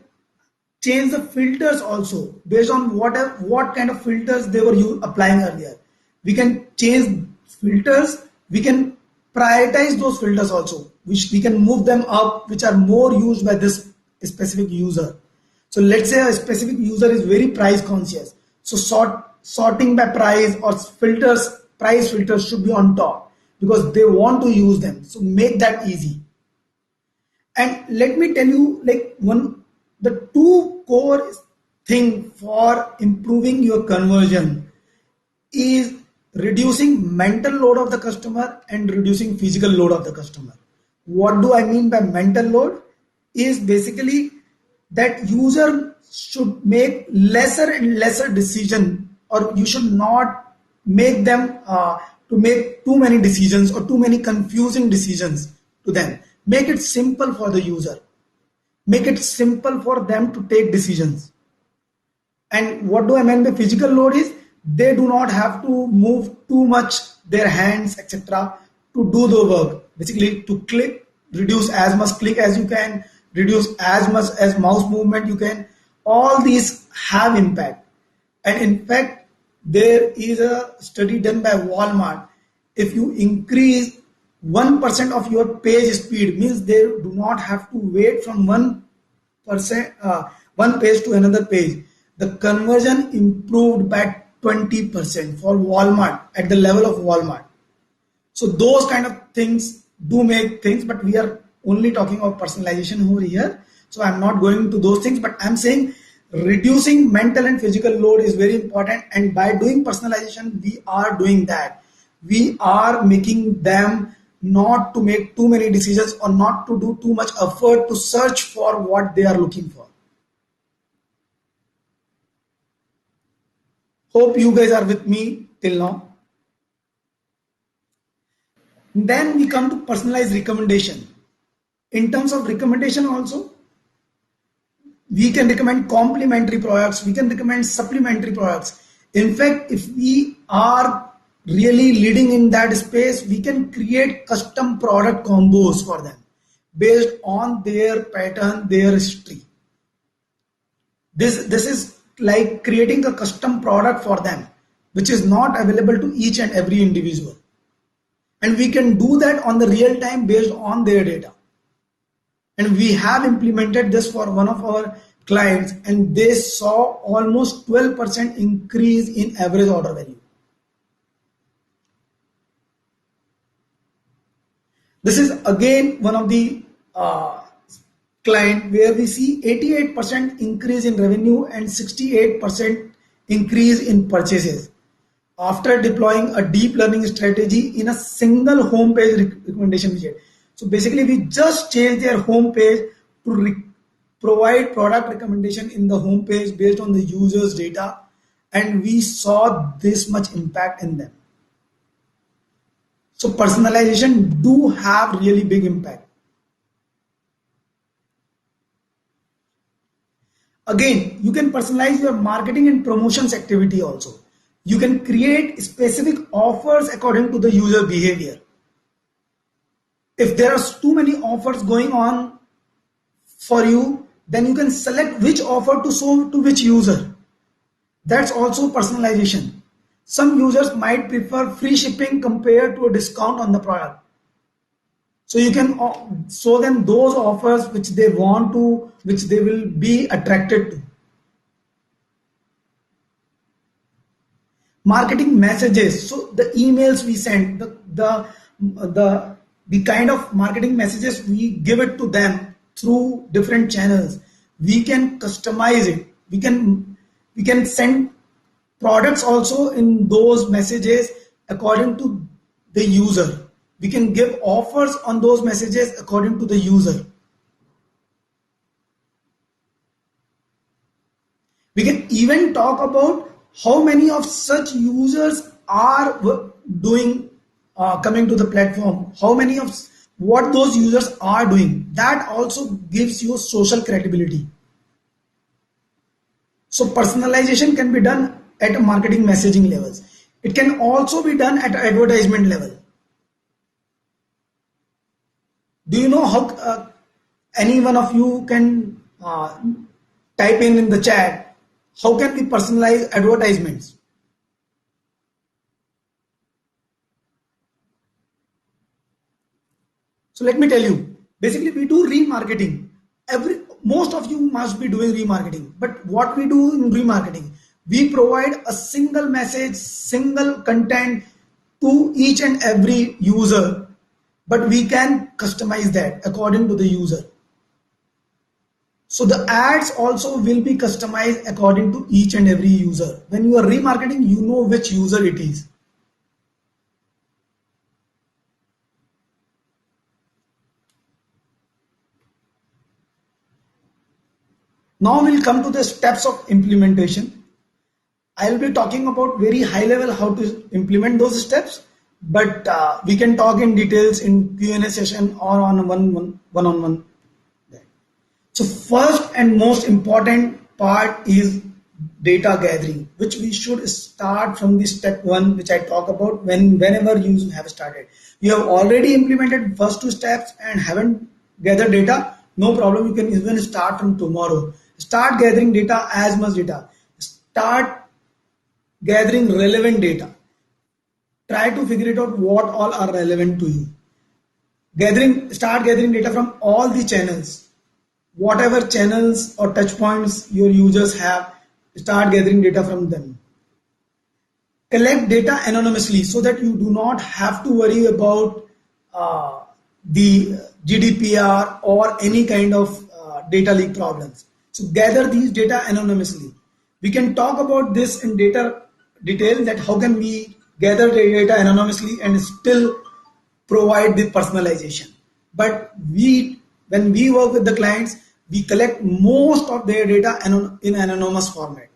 change the filters also based on what kind of filters they were applying earlier. We can change filters. We can prioritize those filters also, which we can move them up, which are more used by this specific user. So let's say a specific user is very price conscious. So sorting by price or price filters should be on top because they want to use them. So make that easy. And let me tell you, the two core thing for improving your conversion is reducing mental load of the customer and reducing physical load of the customer. What do I mean by mental load? Is basically that user should make lesser and lesser decision, or you should not make them to make too many decisions or too many confusing decisions to them. Make it simple for the user. Make it simple for them to take decisions. And what do I mean by physical load is they do not have to move too much their hands, etc. to do the work. Basically, to click, reduce as much click as you can, reduce as much as mouse movement you can. All these have impact. And in fact, there is a study done by Walmart. If you increase 1% of your page speed, means they do not have to wait from one page to another page. The conversion improved by 20% for Walmart at the level of Walmart. So those kind of things do make things, but we are only talking about personalization over here. So I'm not going to those things, but I'm saying reducing mental and physical load is very important. And by doing personalization, we are doing that. We are making them not to make too many decisions or not to do too much effort to search for what they are looking for. Hope you guys are with me till now. Then we come to personalized recommendation. In terms of recommendation also, we can recommend complementary products, we can recommend supplementary products. In fact, if we are really leading in that space, we can create custom product combos for them based on their pattern, their history. This is like creating a custom product for them, which is not available to each and every individual. And we can do that on the real time based on their data. And we have implemented this for one of our clients, and they saw almost 12% increase in average order value. This is again one of the client where we see 88% increase in revenue and 68% increase in purchases after deploying a deep learning strategy in a single homepage recommendation widget. So basically, we just changed their homepage to provide product recommendation in the homepage based on the user's data, and we saw this much impact in them. So personalization do have really big impact. Again, you can personalize your marketing and promotions activity also. You can create specific offers according to the user behavior. If there are too many offers going on for you, then you can select which offer to show to which user. That's also personalization. Some users might prefer free shipping compared to a discount on the product. So you can show them those offers which they want to, which they will be attracted to. Marketing messages. So the emails we send, the kind of marketing messages we give it to them through different channels, we can customize it. We can send products also in those messages according to the user. We can give offers on those messages according to the user. We can even talk about how many of such users are doing coming to the platform, how many of what those users are doing. That also gives you social credibility. So personalization can be done at a marketing messaging levels. It can also be done at advertisement level. Do you know how any one of you can type in the chat, how can we personalize advertisements? So let me tell you, basically we do remarketing. Most of you must be doing remarketing, but what we do in remarketing, we provide a single message, single content to each and every user, but we can customize that according to the user. So the ads also will be customized according to each and every user. When you are remarketing, you know which user it is. Now we'll come to the steps of implementation. I'll be talking about very high level how to implement those steps, but we can talk in details in Q&A session or on a one-on-one. So first and most important part is data gathering, which we should start from the step 1, which I talk about whenever you have started. You have already implemented first 2 steps and haven't gathered data, no problem. You can even start from tomorrow. Start gathering data, as much data. Start gathering relevant data. Try to figure it out what all are relevant to you. Start gathering data from all the channels. Whatever channels or touch points your users have, start gathering data from them. Collect data anonymously so that you do not have to worry about the GDPR or any kind of data leak problems. So gather these data anonymously. We can talk about this in detail, that how can we gather the data anonymously and still provide the personalization. But when we work with the clients, we collect most of their data in anonymous format,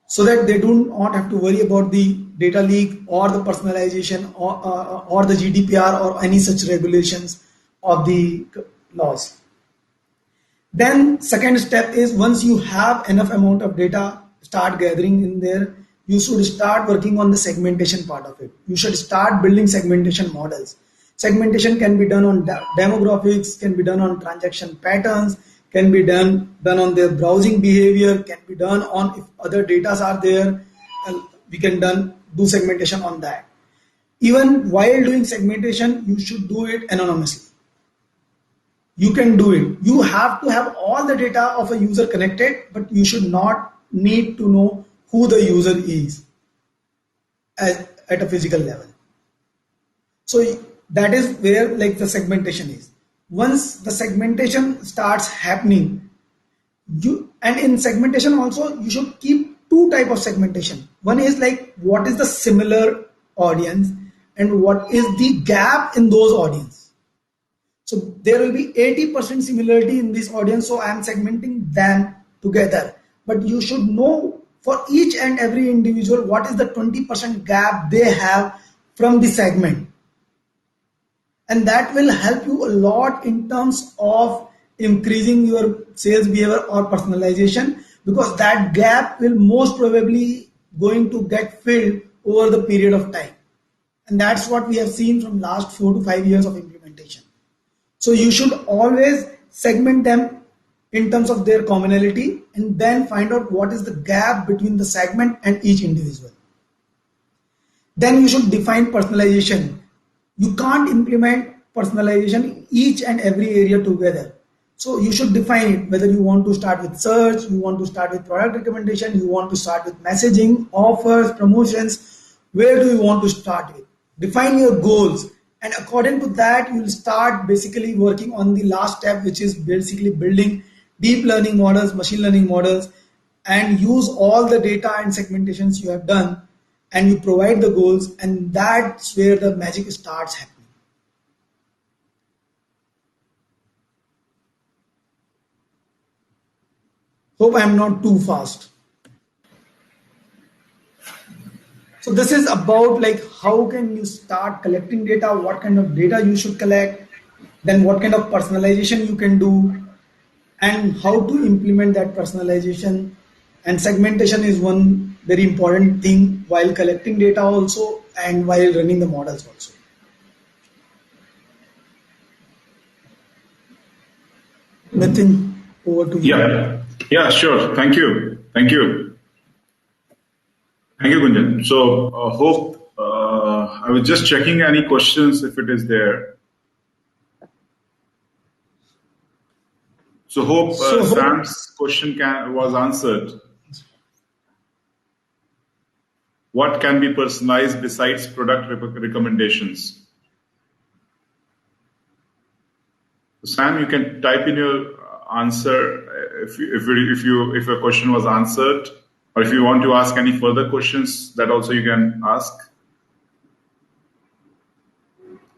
so that they do not have to worry about the data leak or the personalization or the GDPR or any such regulations of the laws. Then second step is, once you have enough amount of data start gathering in there, you should start working on the segmentation part of it. You should start building segmentation models. Segmentation can be done on demographics, can be done on transaction patterns, can be done on their browsing behavior, can be done on if other data are there. We can do segmentation on that. Even while doing segmentation, you should do it anonymously. You can do it. You have to have all the data of a user connected, but you should not need to know who the user is at a physical level. So that is where like the segmentation is. Once the segmentation starts happening, and in segmentation also you should keep two type of segmentation. One is like what is the similar audience and what is the gap in those audience. So there will be 80% similarity in this audience, so I am segmenting them together. But you should know for each and every individual what is the 20% gap they have from the segment. And that will help you a lot in terms of increasing your sales behavior or personalization, because that gap will most probably going to get filled over the period of time. And that's what we have seen from last 4 to 5 years of implementation. So you should always segment them in terms of their commonality and then find out what is the gap between the segment and each individual. Then you should define personalization. You can't implement personalization in each and every area together. So you should define it, whether you want to start with search, you want to start with product recommendation, you want to start with messaging, offers, promotions. Where do you want to start with? Define your goals. And according to that, you will start basically working on the last step, which is basically building deep learning models, machine learning models, and use all the data and segmentations you have done, and you provide the goals, and that's where the magic starts happening. Hope I'm not too fast. So this is about like how can you start collecting data, what kind of data you should collect, then what kind of personalization you can do, and how to implement that personalization. And segmentation is one very important thing while collecting data also and while running the models also. Nitin, over to you. Yeah, sure. Thank you. Thank you, Gunjan. So hope I was just checking any questions if it is there. So hope Sam's question was answered. What can be personalized besides product recommendations? Sam, you can type in your answer if your question was answered, or if you want to ask any further questions, that also you can ask.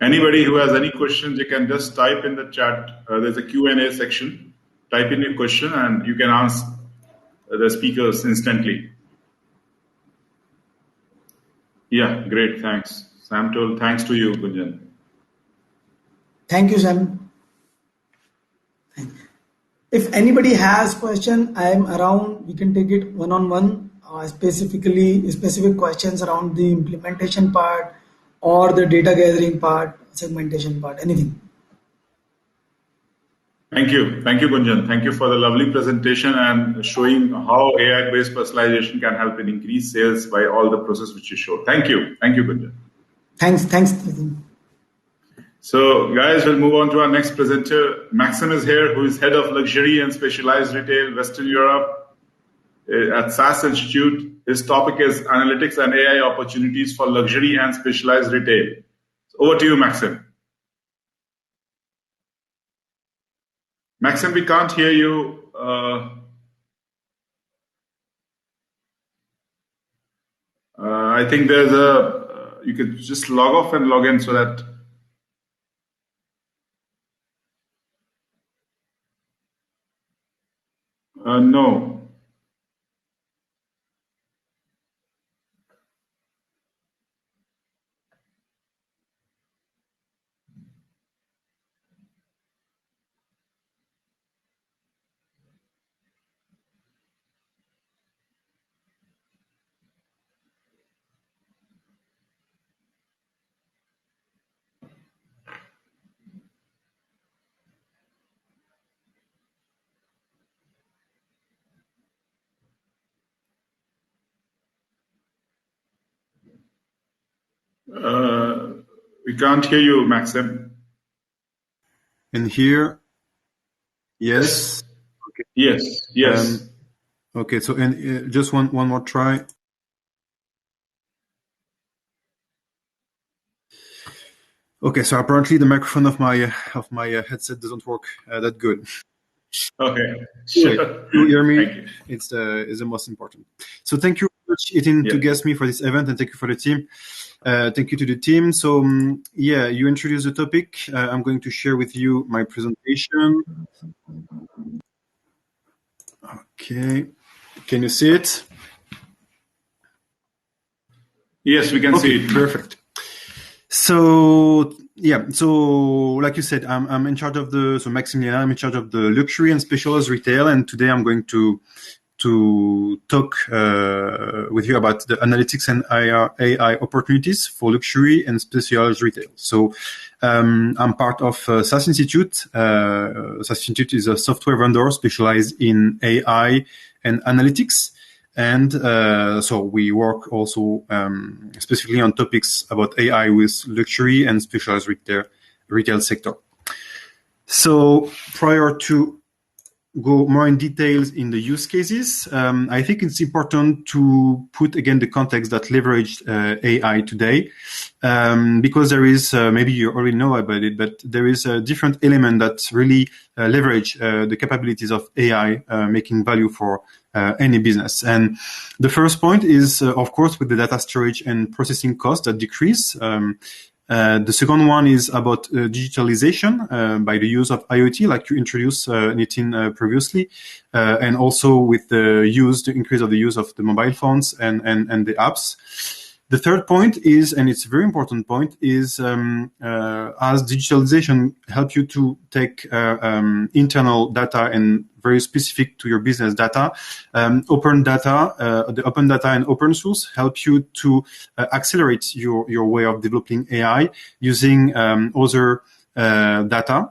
Anybody who has any questions, you can just type in the chat. There's a Q&A section. Type in your question and you can ask the speakers instantly. Yeah, great. Thanks. Sam told thanks to you, Gunjan. Thank you, Sam. If anybody has question, I am around. We can take it one-on-one, specific questions around the implementation part or the data gathering part, segmentation part, anything. Thank you, Gunjan. Thank you for the lovely presentation and showing how AI-based personalization can help in increase sales by all the process which you showed. Thank you, Gunjan. Thanks. So, guys, we'll move on to our next presenter. Maxim is here, who is head of luxury and specialized retail, Western Europe, at SAS Institute. His topic is analytics and AI opportunities for luxury and specialized retail. Over to you, Maxim. Maxim, we can't hear you. I think there's you could just log off and log in so that. No. We can't hear you, Maxim. And here, yes. Okay. Yes. Okay, so and just one more try. Okay, so apparently the microphone of my headset doesn't work that good. Okay. Sure. You hear me? Thank you. It's the most important. So thank you very much, Etin, to guest me for this event, and thank you for the team. Thank you to the team. So yeah, you introduced the topic. I'm going to share with you my presentation. Okay, can you see it? Yes, we can see it. Perfect. So yeah, so like you said, I'm in charge of Maximilian, I'm in charge of the luxury and specialized retail, and today I'm going to talk with you about the analytics and AI opportunities for luxury and specialized retail. So I'm part of SAS Institute. SAS Institute is a software vendor specialized in AI and analytics. And so we work also specifically on topics about AI with luxury and specialized retail sector. So prior to go more in details in the use cases, I think it's important to put again the context that leveraged AI today, because there is, maybe you already know about it, but there is a different element that really leverage the capabilities of AI, making value for any business. And the first point is, of course, with the data storage and processing costs that decrease. The second one is about digitalization by the use of IoT, like you introduced, Nitin, previously, and also with the increase of the use of the mobile phones and the apps. The third point is, and it's a very important point, is as digitalization help you to take internal data and very specific to your business data, open data, the open data and open source help you to accelerate your way of developing AI using other data,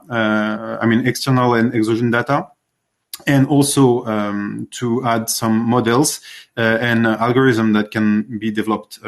external and exogenous data, and also to add some models and algorithm that can be developed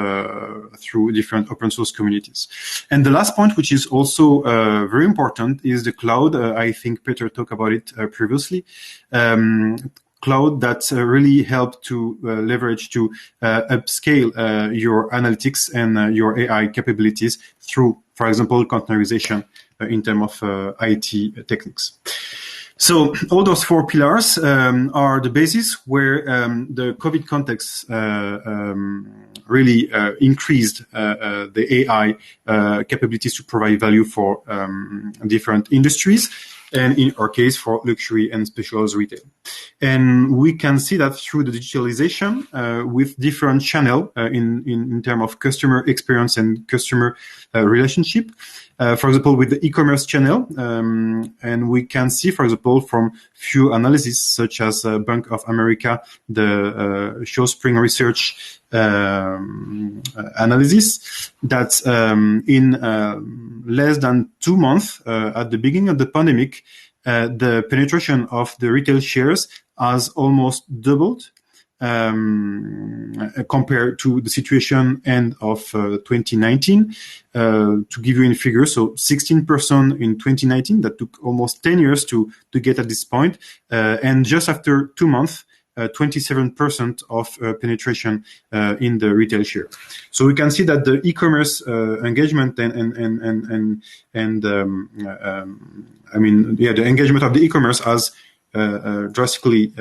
through different open source communities. And the last point, which is also very important, is the cloud. I think Peter talked about it previously. Cloud that really help to leverage to upscale your analytics and your AI capabilities through, for example, containerization in terms of IT techniques. So all those four pillars are the basis where the COVID context really increased the AI capabilities to provide value for different industries, and in our case for luxury and specialized retail. And we can see that through the digitalization with different channel in terms of customer experience and customer relationship. For example, with the eCommerce channel, and we can see, for example, from few analyses such as Bank of America, the Showspring Research analysis, that in less than 2 months at the beginning of the pandemic, the penetration of the retail shares has almost doubled compared to the situation end of 2019. To give you in figures, so 16% in 2019, that took almost 10 years to get at this point. And just after 2 months, 27% of penetration in the retail share. So we can see that the e-commerce engagement the engagement of the e-commerce has drastically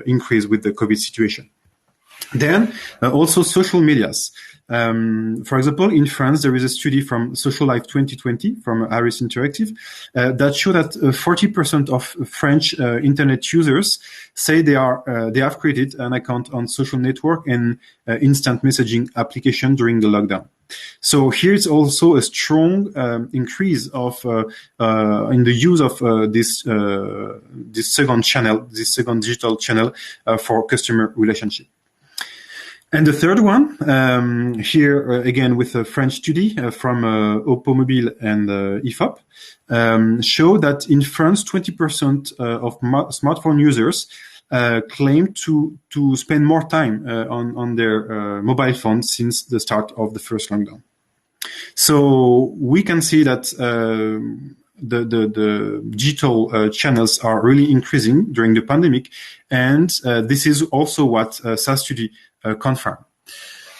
increased with the COVID situation. Then also social medias. For example, in France, there is a study from Social Life 2020 from Harris Interactive that show that 40% of French internet users say they have created an account on social network and instant messaging application during the lockdown. So here's also a strong increase of in the use of this second channel, this second digital channel for customer relationship. And the third one, here again with a French study from Oppo Mobile and IFOP, show that in France, 20% of smartphone users claim to spend more time on their mobile phones since the start of the first lockdown. So we can see that the digital channels are really increasing during the pandemic, and this is also what SAS study confirm.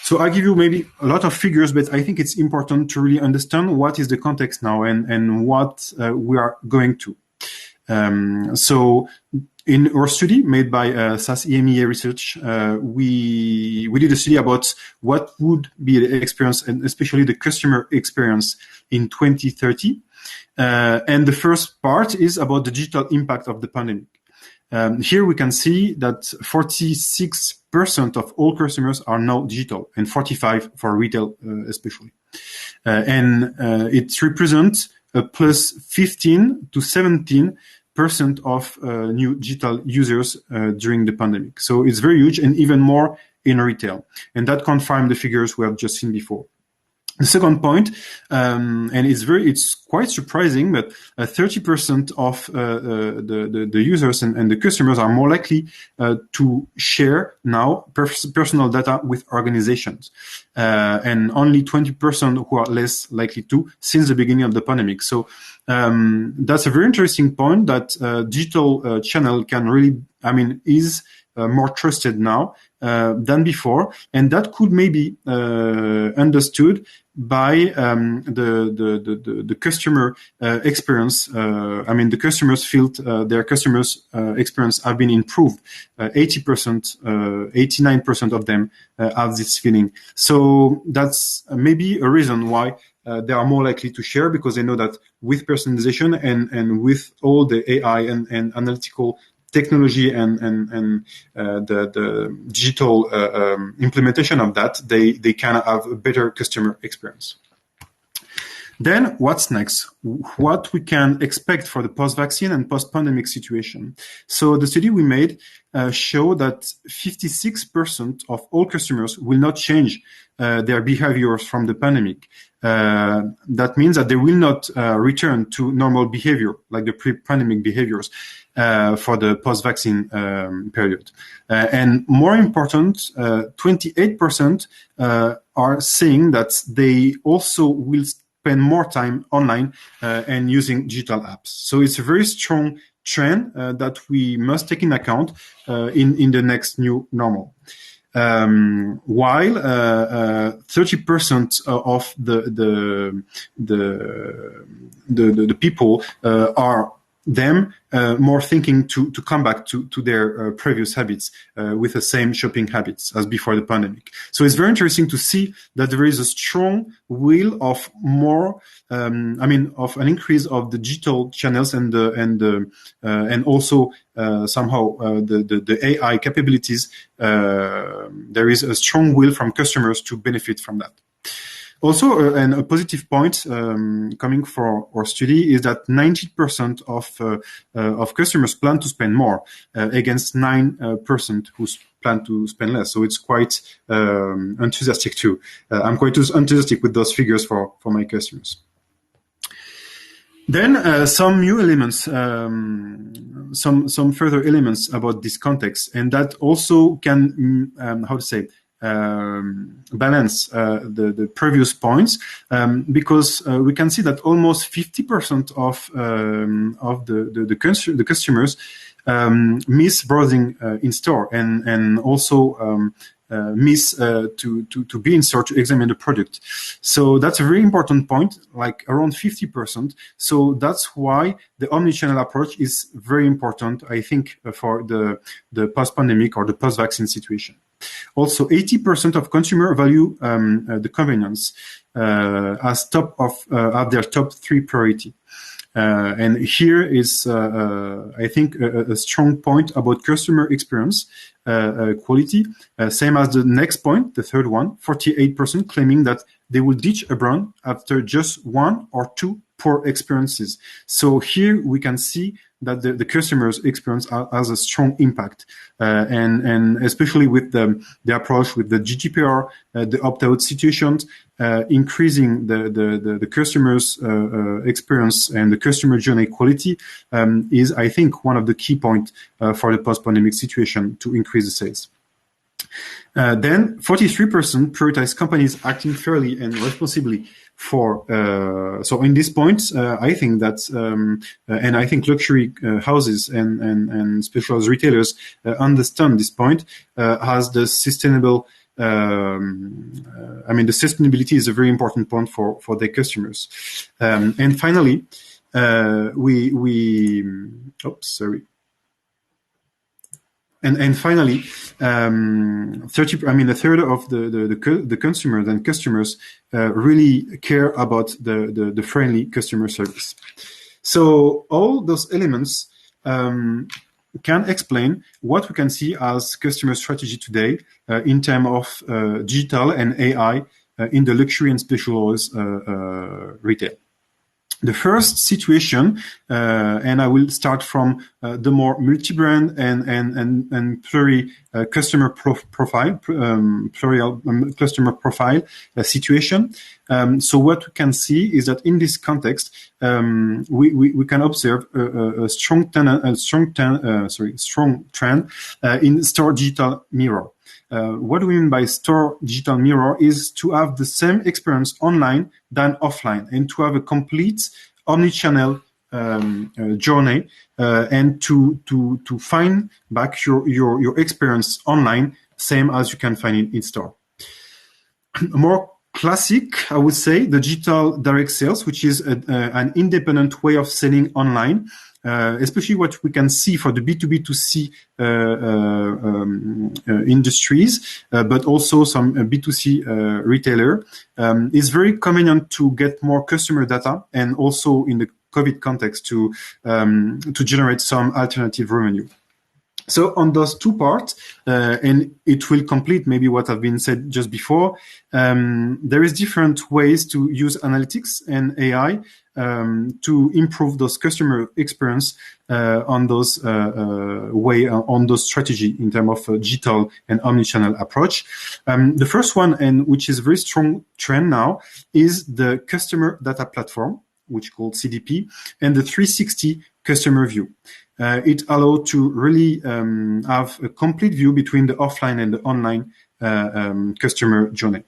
So I give you maybe a lot of figures, but I think it's important to really understand what is the context now and what we are going to. So in our study made by SAS EMEA Research, we did a study about what would be the experience and especially the customer experience in 2030. And the first part is about the digital impact of the pandemic. Here we can see that 46% of all customers are now digital and 45% for retail especially. And it represents a plus 15 to 17% of new digital users during the pandemic. So it's very huge and even more in retail. And that confirms the figures we have just seen before. The second point, and it's quite surprising, but 30% of the users and the customers are more likely to share now personal data with organizations, and only 20% who are less likely to since the beginning of the pandemic. So that's a very interesting point that digital channel can really, is more trusted now than before, and that could maybe understood by the customer experience. The customers felt their customers experience have been improved. 80%, 89% of them have this feeling. So that's maybe a reason why they are more likely to share, because they know that with personalization and with all the AI and analytical technology and the digital implementation of that, they can have a better customer experience. Then what's next? What we can expect for the post-vaccine and post-pandemic situation. So the study we made show that 56% of all customers will not change their behaviors from the pandemic. That means that they will not return to normal behavior, like the pre-pandemic behaviors, for the post-vaccine period. And more important, 28% are saying that they also will spend more time online and using digital apps. So it's a very strong trend that we must take in account in the next new normal. While 30% of the people are them more thinking to come back to their previous habits with the same shopping habits as before the pandemic. So it's very interesting to see that there is a strong will of more, of an increase of the digital channels and also somehow the AI capabilities. There is a strong will from customers to benefit from that. Also, and a positive point coming from our study is that 90% of customers plan to spend more against 9% who plan to spend less. So it's quite enthusiastic too. I'm quite enthusiastic with those figures for my customers. Then some new elements, some further elements about this context, and that also can balance the previous points, because we can see that almost 50% of the customers miss browsing in store and also miss to be in store to examine the product. So that's a very important point, like around 50%. So that's why the omnichannel approach is very important, I think, for the post-pandemic or the post-vaccine situation. Also, 80% of consumer value the convenience as their top 3 priority. And here is, I think, a strong point about customer experience quality. Same as the next point, the third one, 48% claiming that they will ditch a brand after just 1 or 2 poor experiences. So here we can see that the customer's experience has a strong impact, and especially with the approach with the GDPR, the opt-out situations, increasing the customer's experience and the customer journey quality is, I think, one of the key points for the post-pandemic situation to increase the sales. Then 43% prioritize companies acting fairly and responsibly for, so in this point, I think that, and I think luxury houses and specialized retailers understand this point, as the sustainable, I mean, the sustainability is a very important point for their customers. And finally, oops, sorry. And finally, 30. I mean, a third of the consumers and customers really care about the friendly customer service. So all those elements can explain what we can see as customer strategy today in terms of digital and AI in the luxury and specialized retail. The first situation, and I will start from the more multi-brand and customer profile, plural customer profile situation. So what we can see is that in this context, we can observe a strong trend in store digital mirror. What do we mean by store digital mirror is to have the same experience online than offline, and to have a complete omnichannel journey, and to find back your experience online, same as you can find it in store. More classic, I would say, the digital direct sales, which is an independent way of selling online. Especially what we can see for the B2B2C industries, but also some B2C retailer, is very convenient to get more customer data, and also in the COVID context to generate some alternative revenue. So on those two parts, and it will complete maybe what have been said just before, there is different ways to use analytics and AI to improve those customer experience on those on those strategy in terms of digital and omnichannel approach. The first one, and which is a very strong trend now, is the customer data platform, which called CDP, and the 360 customer view. It allows to really have a complete view between the offline and the online customer journey.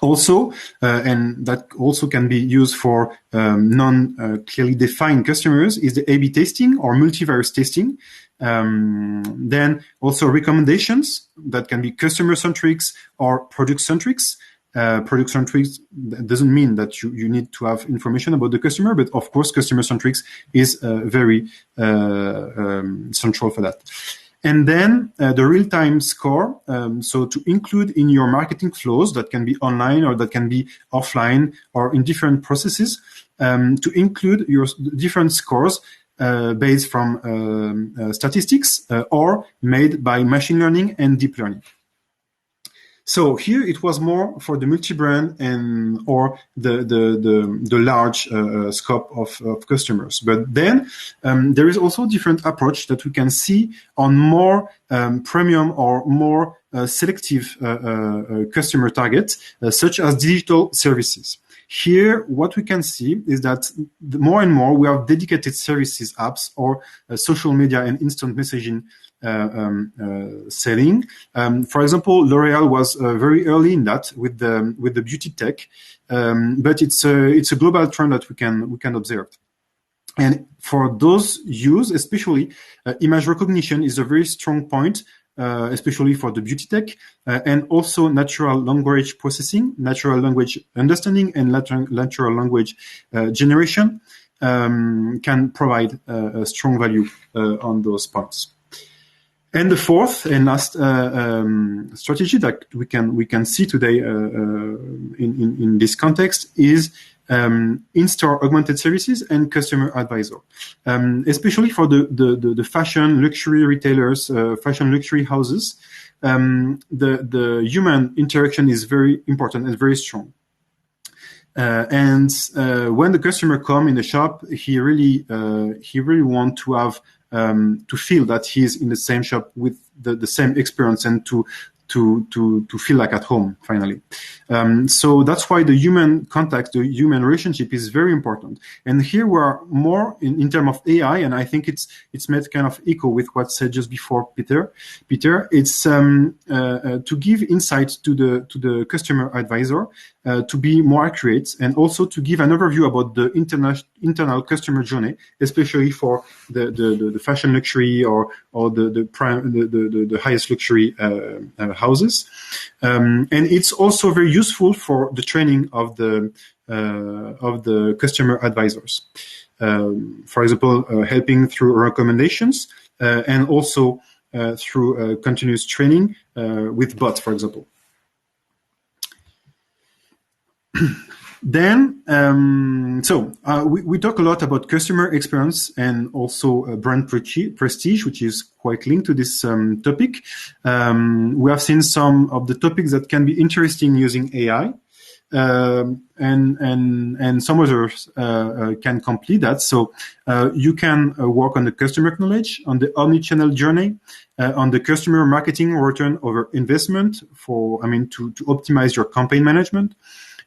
Also, and that also can be used for non-clearly defined customers, is the A/B testing or multivariate testing. Then also recommendations that can be customer-centric or product-centric. Product-centric doesn't mean that you need to have information about the customer, but of course, customer-centric is very central for that. And then the real-time score, so to include in your marketing flows that can be online or that can be offline or in different processes, to include your different scores based from statistics or made by machine learning and deep learning. So here it was more for the multi-brand and or the large scope of customers. But then there is also a different approach that we can see on more premium or more selective customer targets, such as digital services. Here, what we can see is that more and more we have dedicated services apps or social media and instant messaging selling. For example, L'Oréal was very early in that with the beauty tech, but it's a global trend that we can observe. And for those use, especially image recognition is a very strong point, especially for the beauty tech, and also natural language processing, natural language understanding, and natural language generation can provide a strong value on those points. And the fourth and last strategy that we can see today in this context is in-store augmented services and customer advisor, especially for the fashion luxury retailers, fashion luxury houses. The human interaction is very important and very strong. And when the customer come in the shop, he really want to have to feel that he's in the same shop with the same experience and to feel like at home finally. So that's why the human contact, the human relationship is very important. And here we are more in terms of AI, and I think it's made kind of echo with what said just before Peter. It's to give insight to the customer advisor, to be more accurate, and also to give an overview about the internal customer journey, especially for the fashion luxury or the highest luxury houses. And it's also very useful for the training of the customer advisors. For example, helping through recommendations and also through continuous training with bots, for example. Then, we talk a lot about customer experience and also brand prestige, which is quite linked to this topic. We have seen some of the topics that can be interesting using AI, and some others can complete that. So you can work on the customer knowledge, on the omni-channel journey, on the customer marketing return over investment to optimize your campaign management.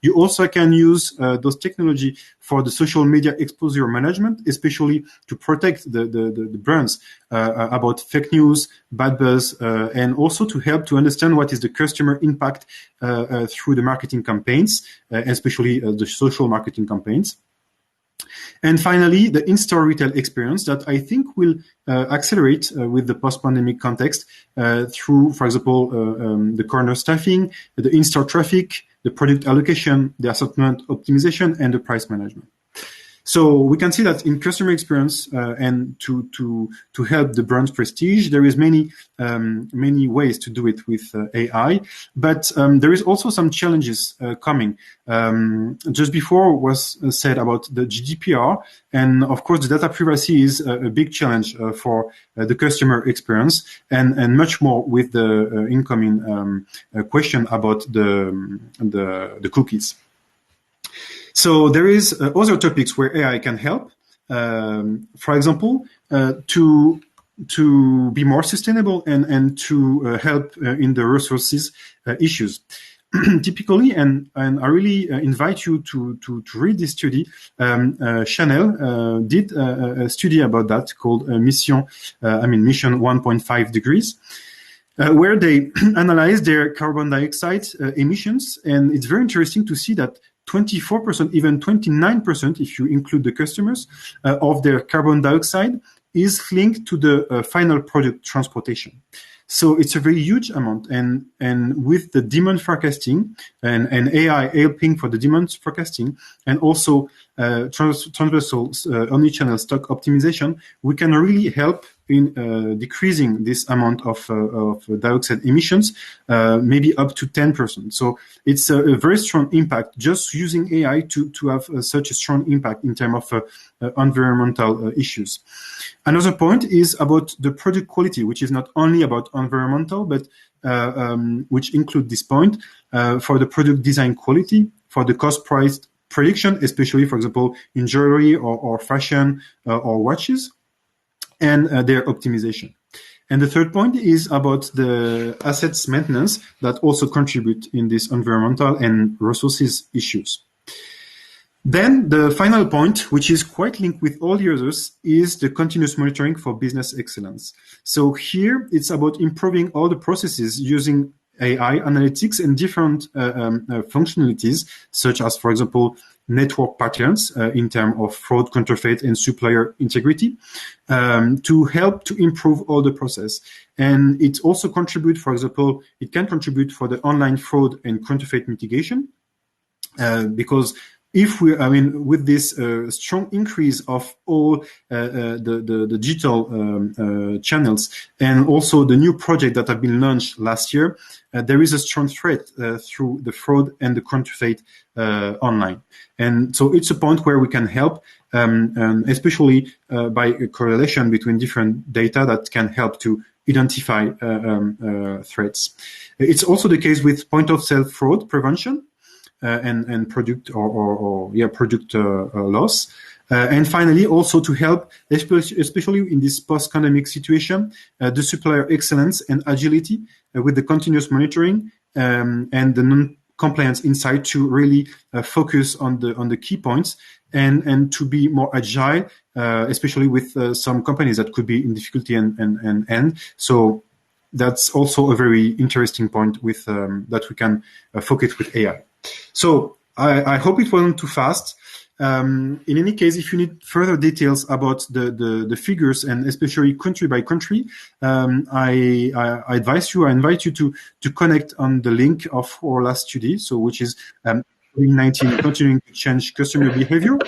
You also can use those technology for the social media exposure management, especially to protect the brands about fake news, bad buzz, and also to help to understand what is the customer impact through the marketing campaigns, especially the social marketing campaigns. And finally, the in-store retail experience that I think will accelerate with the post-pandemic context through, for example, the corner staffing, the in-store traffic, the product allocation, the assortment optimization, and the price management. So we can see that in customer experience and to help the brand's prestige, there is many ways to do it with AI, but there is also some challenges coming. Just before was said about the GDPR, and of course the data privacy is a big challenge for the customer experience, and much more with the incoming question about the cookies. So there is other topics where AI can help. For example, to be more sustainable and to help in the resources issues. Typically, and I really invite you to read this study. Chanel did a study about that called Mission 1.5 degrees. Where they analyzed their carbon dioxide emissions, and it's very interesting to see that 24%, even 29%, if you include the customers, of their carbon dioxide is linked to the final product transportation. So it's a very huge amount, and with the demand forecasting and AI helping for the demand forecasting, and also transversal omnichannel stock optimization, we can really help in decreasing this amount of dioxide emissions, maybe up to 10%. So it's a very strong impact just using AI to have such a strong impact in terms of environmental issues. Another point is about the product quality, which is not only about environmental, but which include this point for the product design quality, for the cost price prediction, especially, for example, in jewelry or fashion or watches, and their optimization. And the third point is about the assets maintenance that also contribute in this environmental and resources issues. Then the final point, which is quite linked with all the others, is the continuous monitoring for business excellence. So here it's about improving all the processes using AI analytics and different functionalities, such as, for example, network patterns in terms of fraud, counterfeit, and supplier integrity, to help to improve all the process. And it also contribute, for example, it can contribute for the online fraud and counterfeit mitigation, because if we, I mean, with this strong increase of all the digital channels and also the new project that have been launched last year, there is a strong threat through the fraud and the counterfeit online. And so it's a point where we can help, especially by a correlation between different data that can help to identify threats. It's also the case with point of sale fraud prevention. And product product loss. And finally, also to help, especially in this post-pandemic situation, the supplier excellence and agility with the continuous monitoring and the non-compliance insight to really focus on the key points and to be more agile, especially with some companies that could be in difficulty and end. So that's also a very interesting point with that we can focus with AI. So I hope it wasn't too fast. In any case, if you need further details about the figures and especially country by country, I invite you to connect on the link of our last study, so which is COVID-19 continuing to change customer behavior.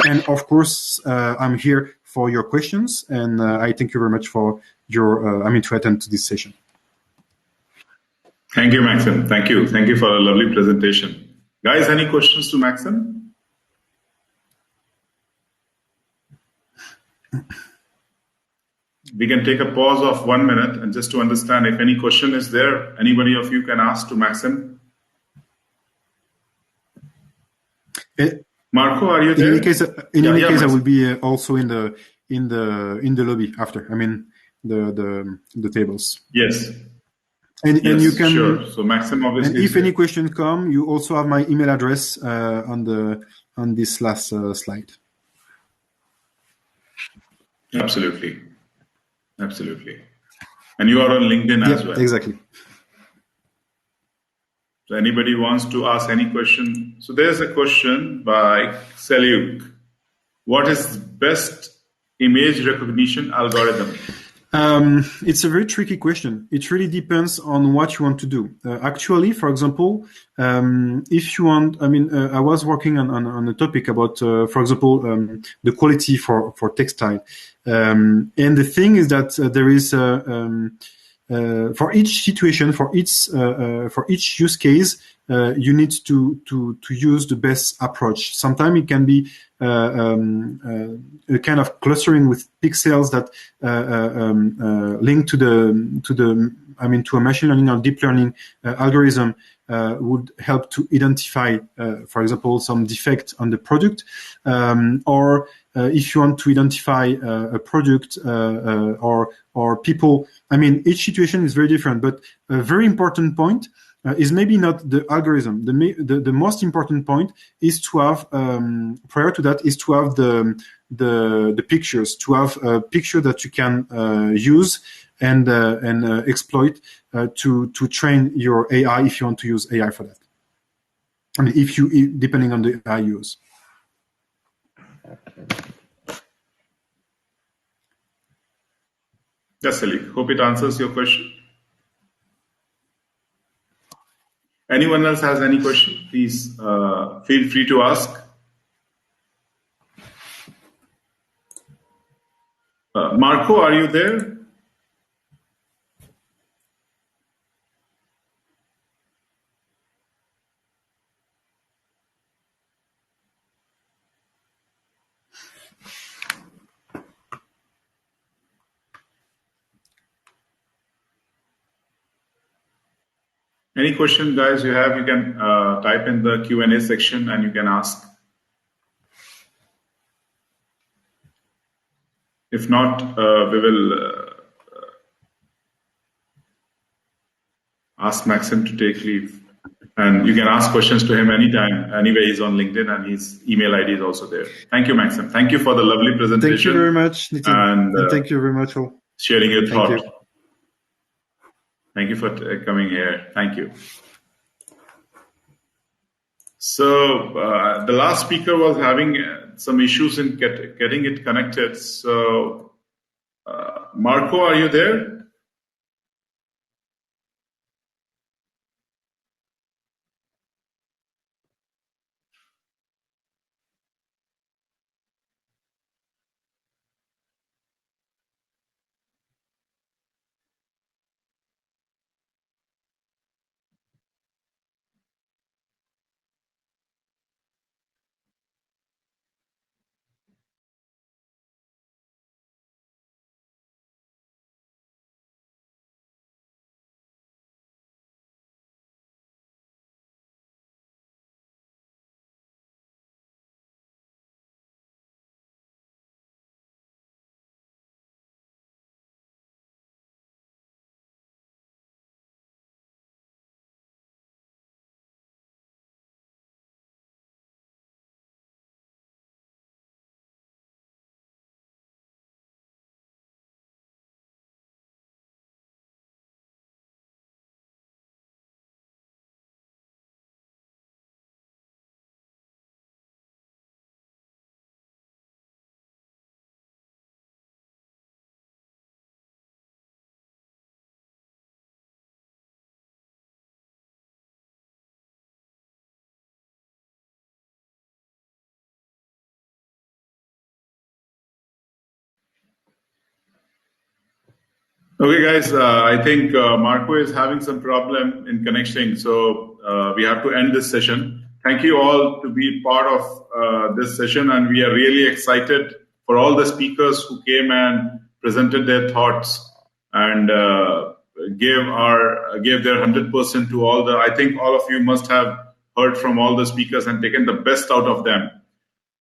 And of course, I'm here for your questions, and I thank you very much for your to attend to this session. Thank you, Maxim. Thank you for a lovely presentation. Guys, any questions to Maxim? We can take a pause of 1 minute and just to understand if any question is there, anybody of you can ask to Maxim. Marco, are you there? In any case, I will be also in the lobby after. I mean the tables. Yes. And you can, sure. So Maxim obviously. And if any question come, you also have my email address on this last slide. Absolutely. And you are on LinkedIn as well. Exactly. So anybody wants to ask any question? So there's a question by Selyuk. What is best image recognition algorithm? It's a very tricky question. It really depends on what you want to do. Actually, for example, if you want, I was working on a topic about, for example, the quality for textile. And the thing is that there is, for each situation, for each use case, you need to use the best approach. Sometimes it can be a kind of clustering with pixels that link to a machine learning or deep learning algorithm would help to identify, for example, some defect on the product, or if you want to identify a product or people. Each situation is very different, but a very important point is maybe not the algorithm. The most important point is to have, prior to that, is to have the pictures, to have a picture that you can use and exploit to train your AI if you want to use AI for that. Depending on the AI use. Yes, Ali. Hope it answers your question. Anyone else has any question? Please feel free to ask. Marco, are you there? Any question, guys, you have, you can type in the Q&A section and you can ask. If not, we will ask Maxim to take leave. And you can ask questions to him anytime. Anyway, he's on LinkedIn and his email ID is also there. Thank you, Maxim. Thank you for the lovely presentation. Thank you very much, Nitin. And thank you very much all. Sharing your thoughts. Thank you for coming here. Thank you. So the last speaker was having some issues in getting it connected. So Marco, are you there? Okay, guys, I think Marco is having some problem in connecting, so we have to end this session. Thank you all to be part of this session, and we are really excited for all the speakers who came and presented their thoughts and gave their 100% to all the. I think all of you must have heard from all the speakers and taken the best out of them.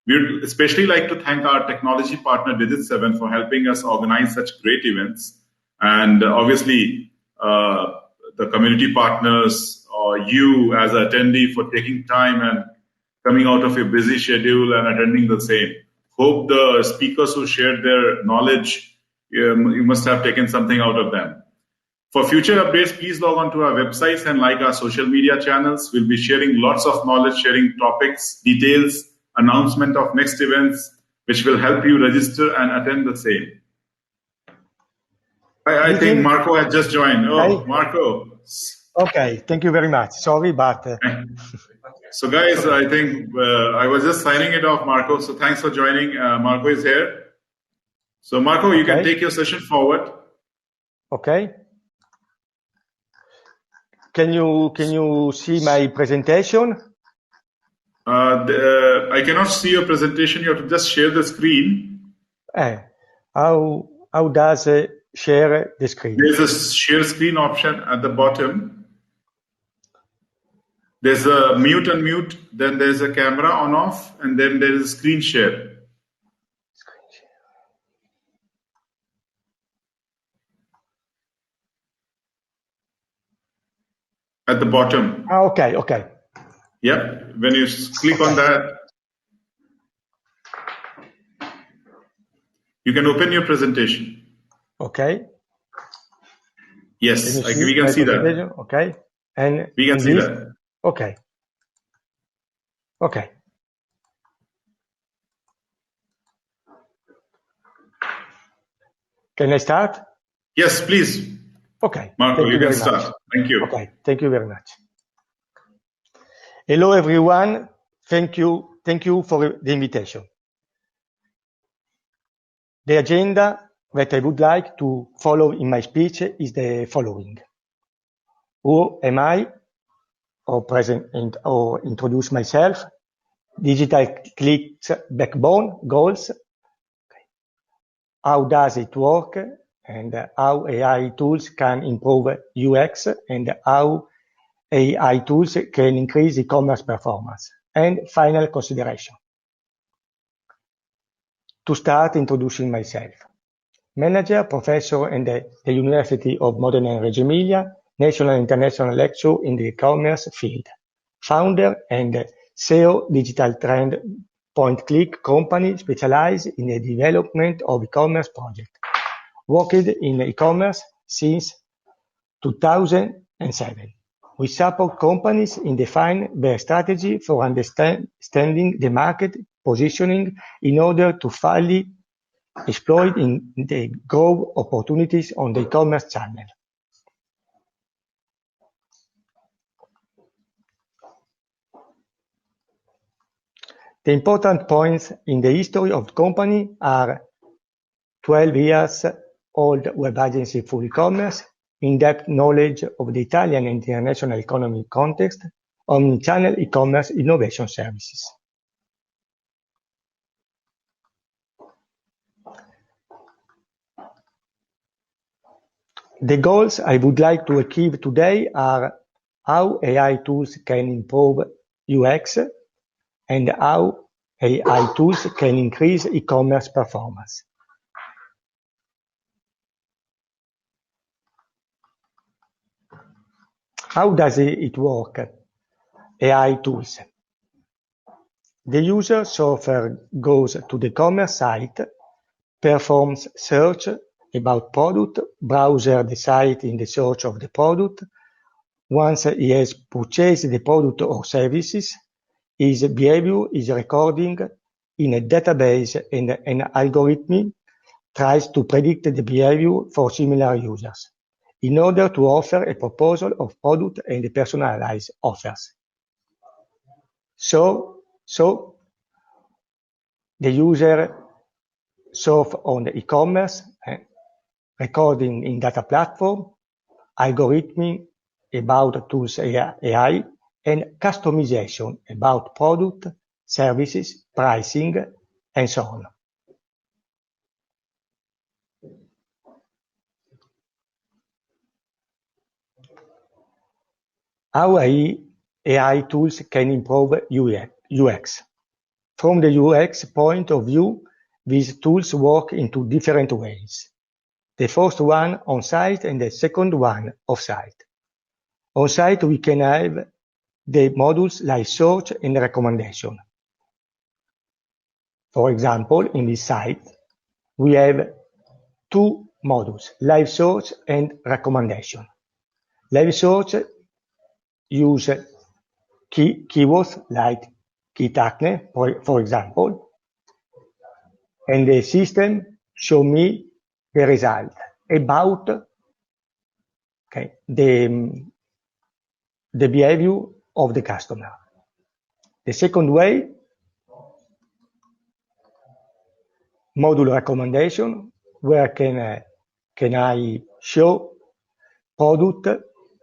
We'd especially like to thank our technology partner Digit7 for helping us organize such great events. And obviously, the community partners or you as an attendee for taking time and coming out of your busy schedule and attending the same. Hope the speakers who shared their knowledge, you must have taken something out of them. For future updates, please log on to our websites and like our social media channels. We'll be sharing lots of knowledge, sharing topics, details, announcement of next events, which will help you register and attend the same. I think Marco has just joined. Oh, Marco. Okay, thank you very much. Sorry, but... So guys, I think I was just signing it off, Marco. So thanks for joining. Marco is here. So Marco, you can take your session forward. Okay. Can you see my presentation? I cannot see your presentation. You have to just share the screen. How does share the screen? There's a share screen option at the bottom. There's a mute and mute, then there's a camera on off, and then there is screen share. At the bottom. Okay. Yep. When you click on that, you can open your presentation. Okay. Yes, we can see that. Okay. And we can see that. Okay. Can I start? Yes, please. Okay. Marco, you can start. Thank you. Okay. Thank you very much. Hello, everyone. Thank you for the invitation. The agenda that I would like to follow in my speech is the following. Who am I? Or introduce myself. Digital Click's backbone, goals. How does it work? And how AI tools can improve UX and how AI tools can increase e-commerce performance. And final consideration. To start introducing myself. Manager, professor in the University of Modena and Reggio Emilia, national and international lecturer in the e-commerce field. Founder and CEO Digital Trend Point Click company specialized in the development of e-commerce projects. Worked in e-commerce since 2007. We support companies in defining their strategy for understanding the market positioning in order to fully exploit in the growth opportunities on the e-commerce channel. The important points in the history of the company are 12 years old web agency full e-commerce, in-depth knowledge of the Italian and international economic context, omnichannel e-commerce innovation services. The goals I would like to achieve today are how AI tools can improve UX and how AI tools can increase e-commerce performance. How does it work? AI tools. The user software goes to the commerce site, performs search about product, browser the site in the search of the product. Once he has purchased the product or services, his behavior is recorded in a database and an algorithm tries to predict the behavior for similar users in order to offer a proposal of product and personalized offers. So the user surf on the e-commerce, recording in data platform, algorithm about tools AI, and customization about product, services, pricing, and so on. How AI tools can improve UX. From the UX point of view, these tools work in two different ways. The first one on-site and the second one off-site. On-site, we can have the modules like search and recommendation. For example, in this site, we have two modules, live search and recommendation. Live search use keywords like kit acne, for example, and the system show me the result about the behavior of the customer. The second way, module recommendation, where can I show product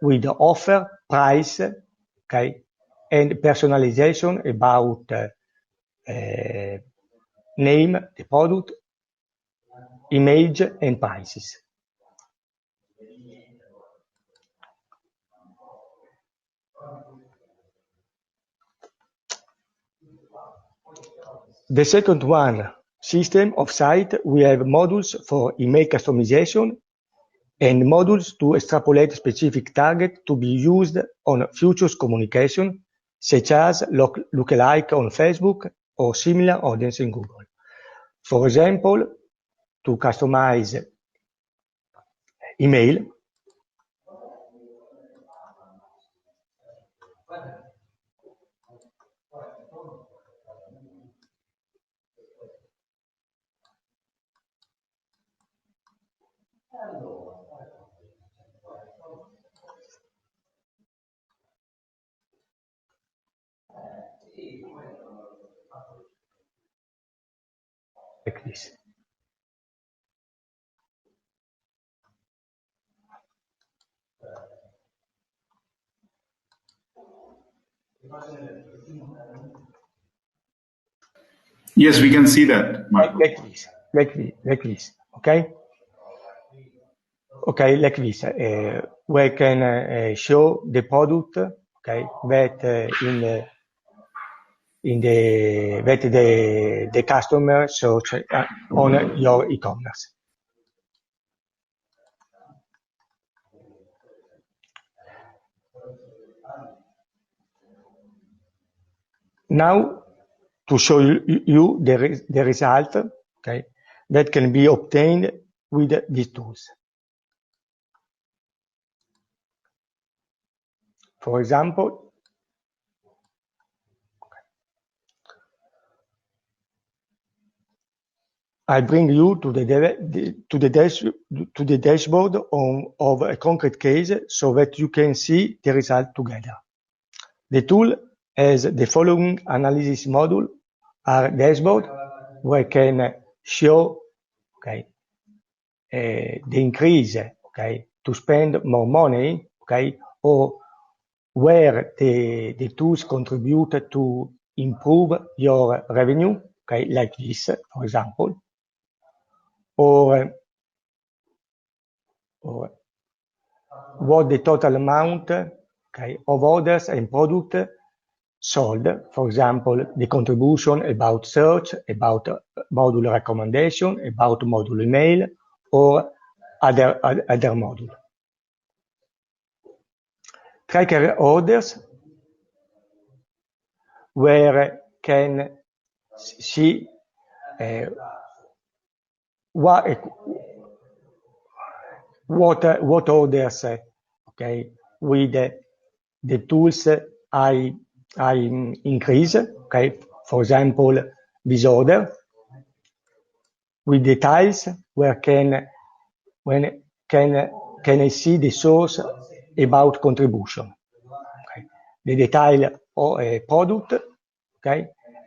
with the offer, price, and personalization about name, the product, image, and prices. The second one, system of site, we have modules for email customization and modules to extrapolate specific target to be used on future communication, such as lookalike on Facebook or similar audience in Google. For example, to customize email, like this. Yes, we can see that, Marco. Like this, okay? Okay, like this. We can show the product, okay, that the customer search on your e-commerce. Now, to show you the result, okay, that can be obtained with these tools. For example, I bring you to the dashboard of a concrete case so that you can see the result together. The tool has the following analysis module: our dashboard, where I can show the increase to spend more money, or where the tools contribute to improve your revenue, like this, for example, or what the total amount of orders and product sold, for example, the contribution about search, about module recommendation, about module email, or other module. Tracker orders, where can see what orders with the tools I increase, for example, this order, with details where can I see the source about contribution, the detail of a product,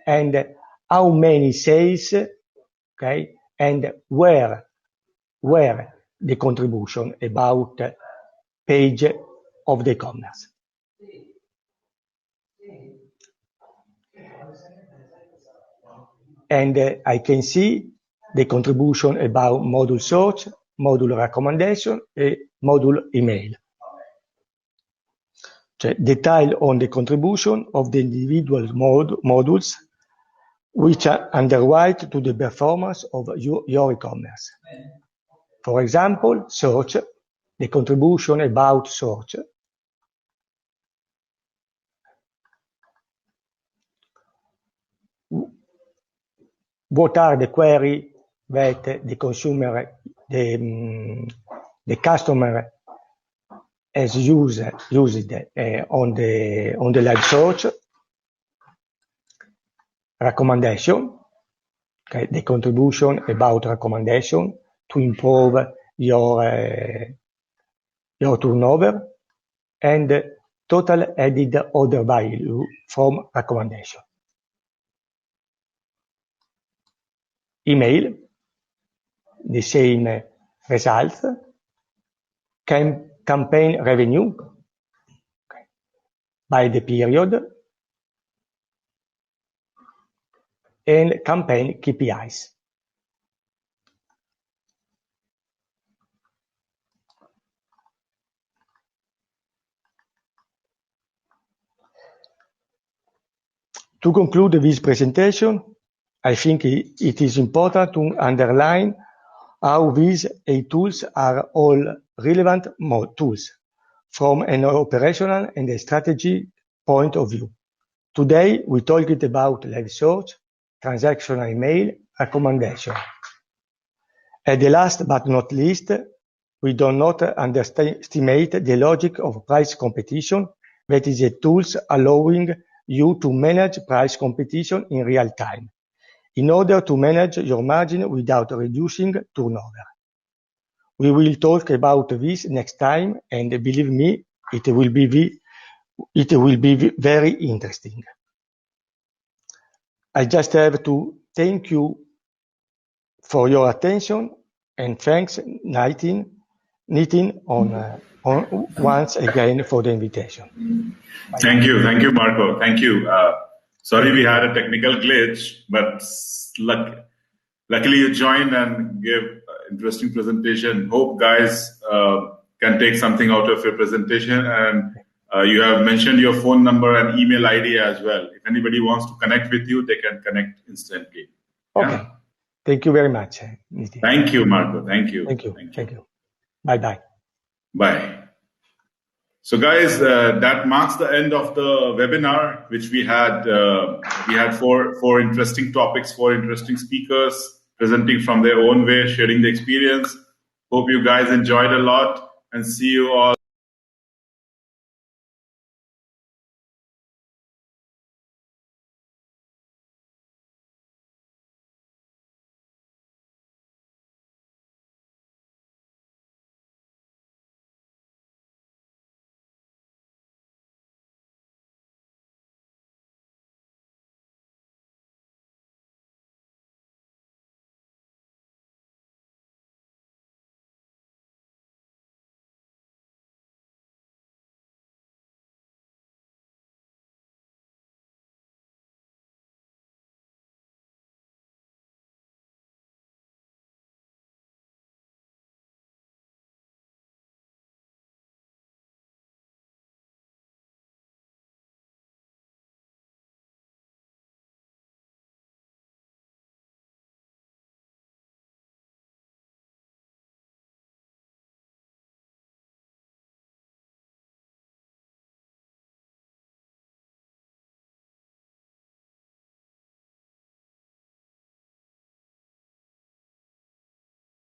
and how many sales, and where the contribution about page of the e-commerce. And I can see the contribution about module search, module recommendation, and module email. Detail on the contribution of the individual modules which are underwrite to the performance of your e-commerce. For example, search, the contribution about search, what are the queries that the consumer, the customer has used on the live search. Recommendation, the contribution about recommendation to improve your turnover, and total added order value from recommendation. Email, the same results. Campaign revenue by the period, and campaign KPIs. To conclude this presentation, I think it is important to underline how these 8 tools are all relevant tools from an operational and a strategy point of view. Today, we talked about live search, transactional email, recommendation. At the last but not least, we do not underestimate the logic of price competition, that is a tools allowing you to manage price competition in real time, in order to manage your margin without reducing turnover. We will talk about this next time, and believe me, it will be very interesting. I just have to thank you for your attention, and thanks Nitin on once again for the invitation. Thank you, Marco. Thank you. Sorry we had a technical glitch, but luckily you joined and gave an interesting presentation. Hope guys can take something out of your presentation, and you have mentioned your phone number and email ID as well. If anybody wants to connect with you, they can connect instantly. Okay. Yeah? Thank you very much, Nitin. Thank you, Marco. Thank you. Thank you. Bye. Bye. So guys, that marks the end of the webinar, which we had. We had four interesting topics, 4 interesting speakers presenting from their own way, sharing the experience. Hope you guys enjoyed a lot, and see you all.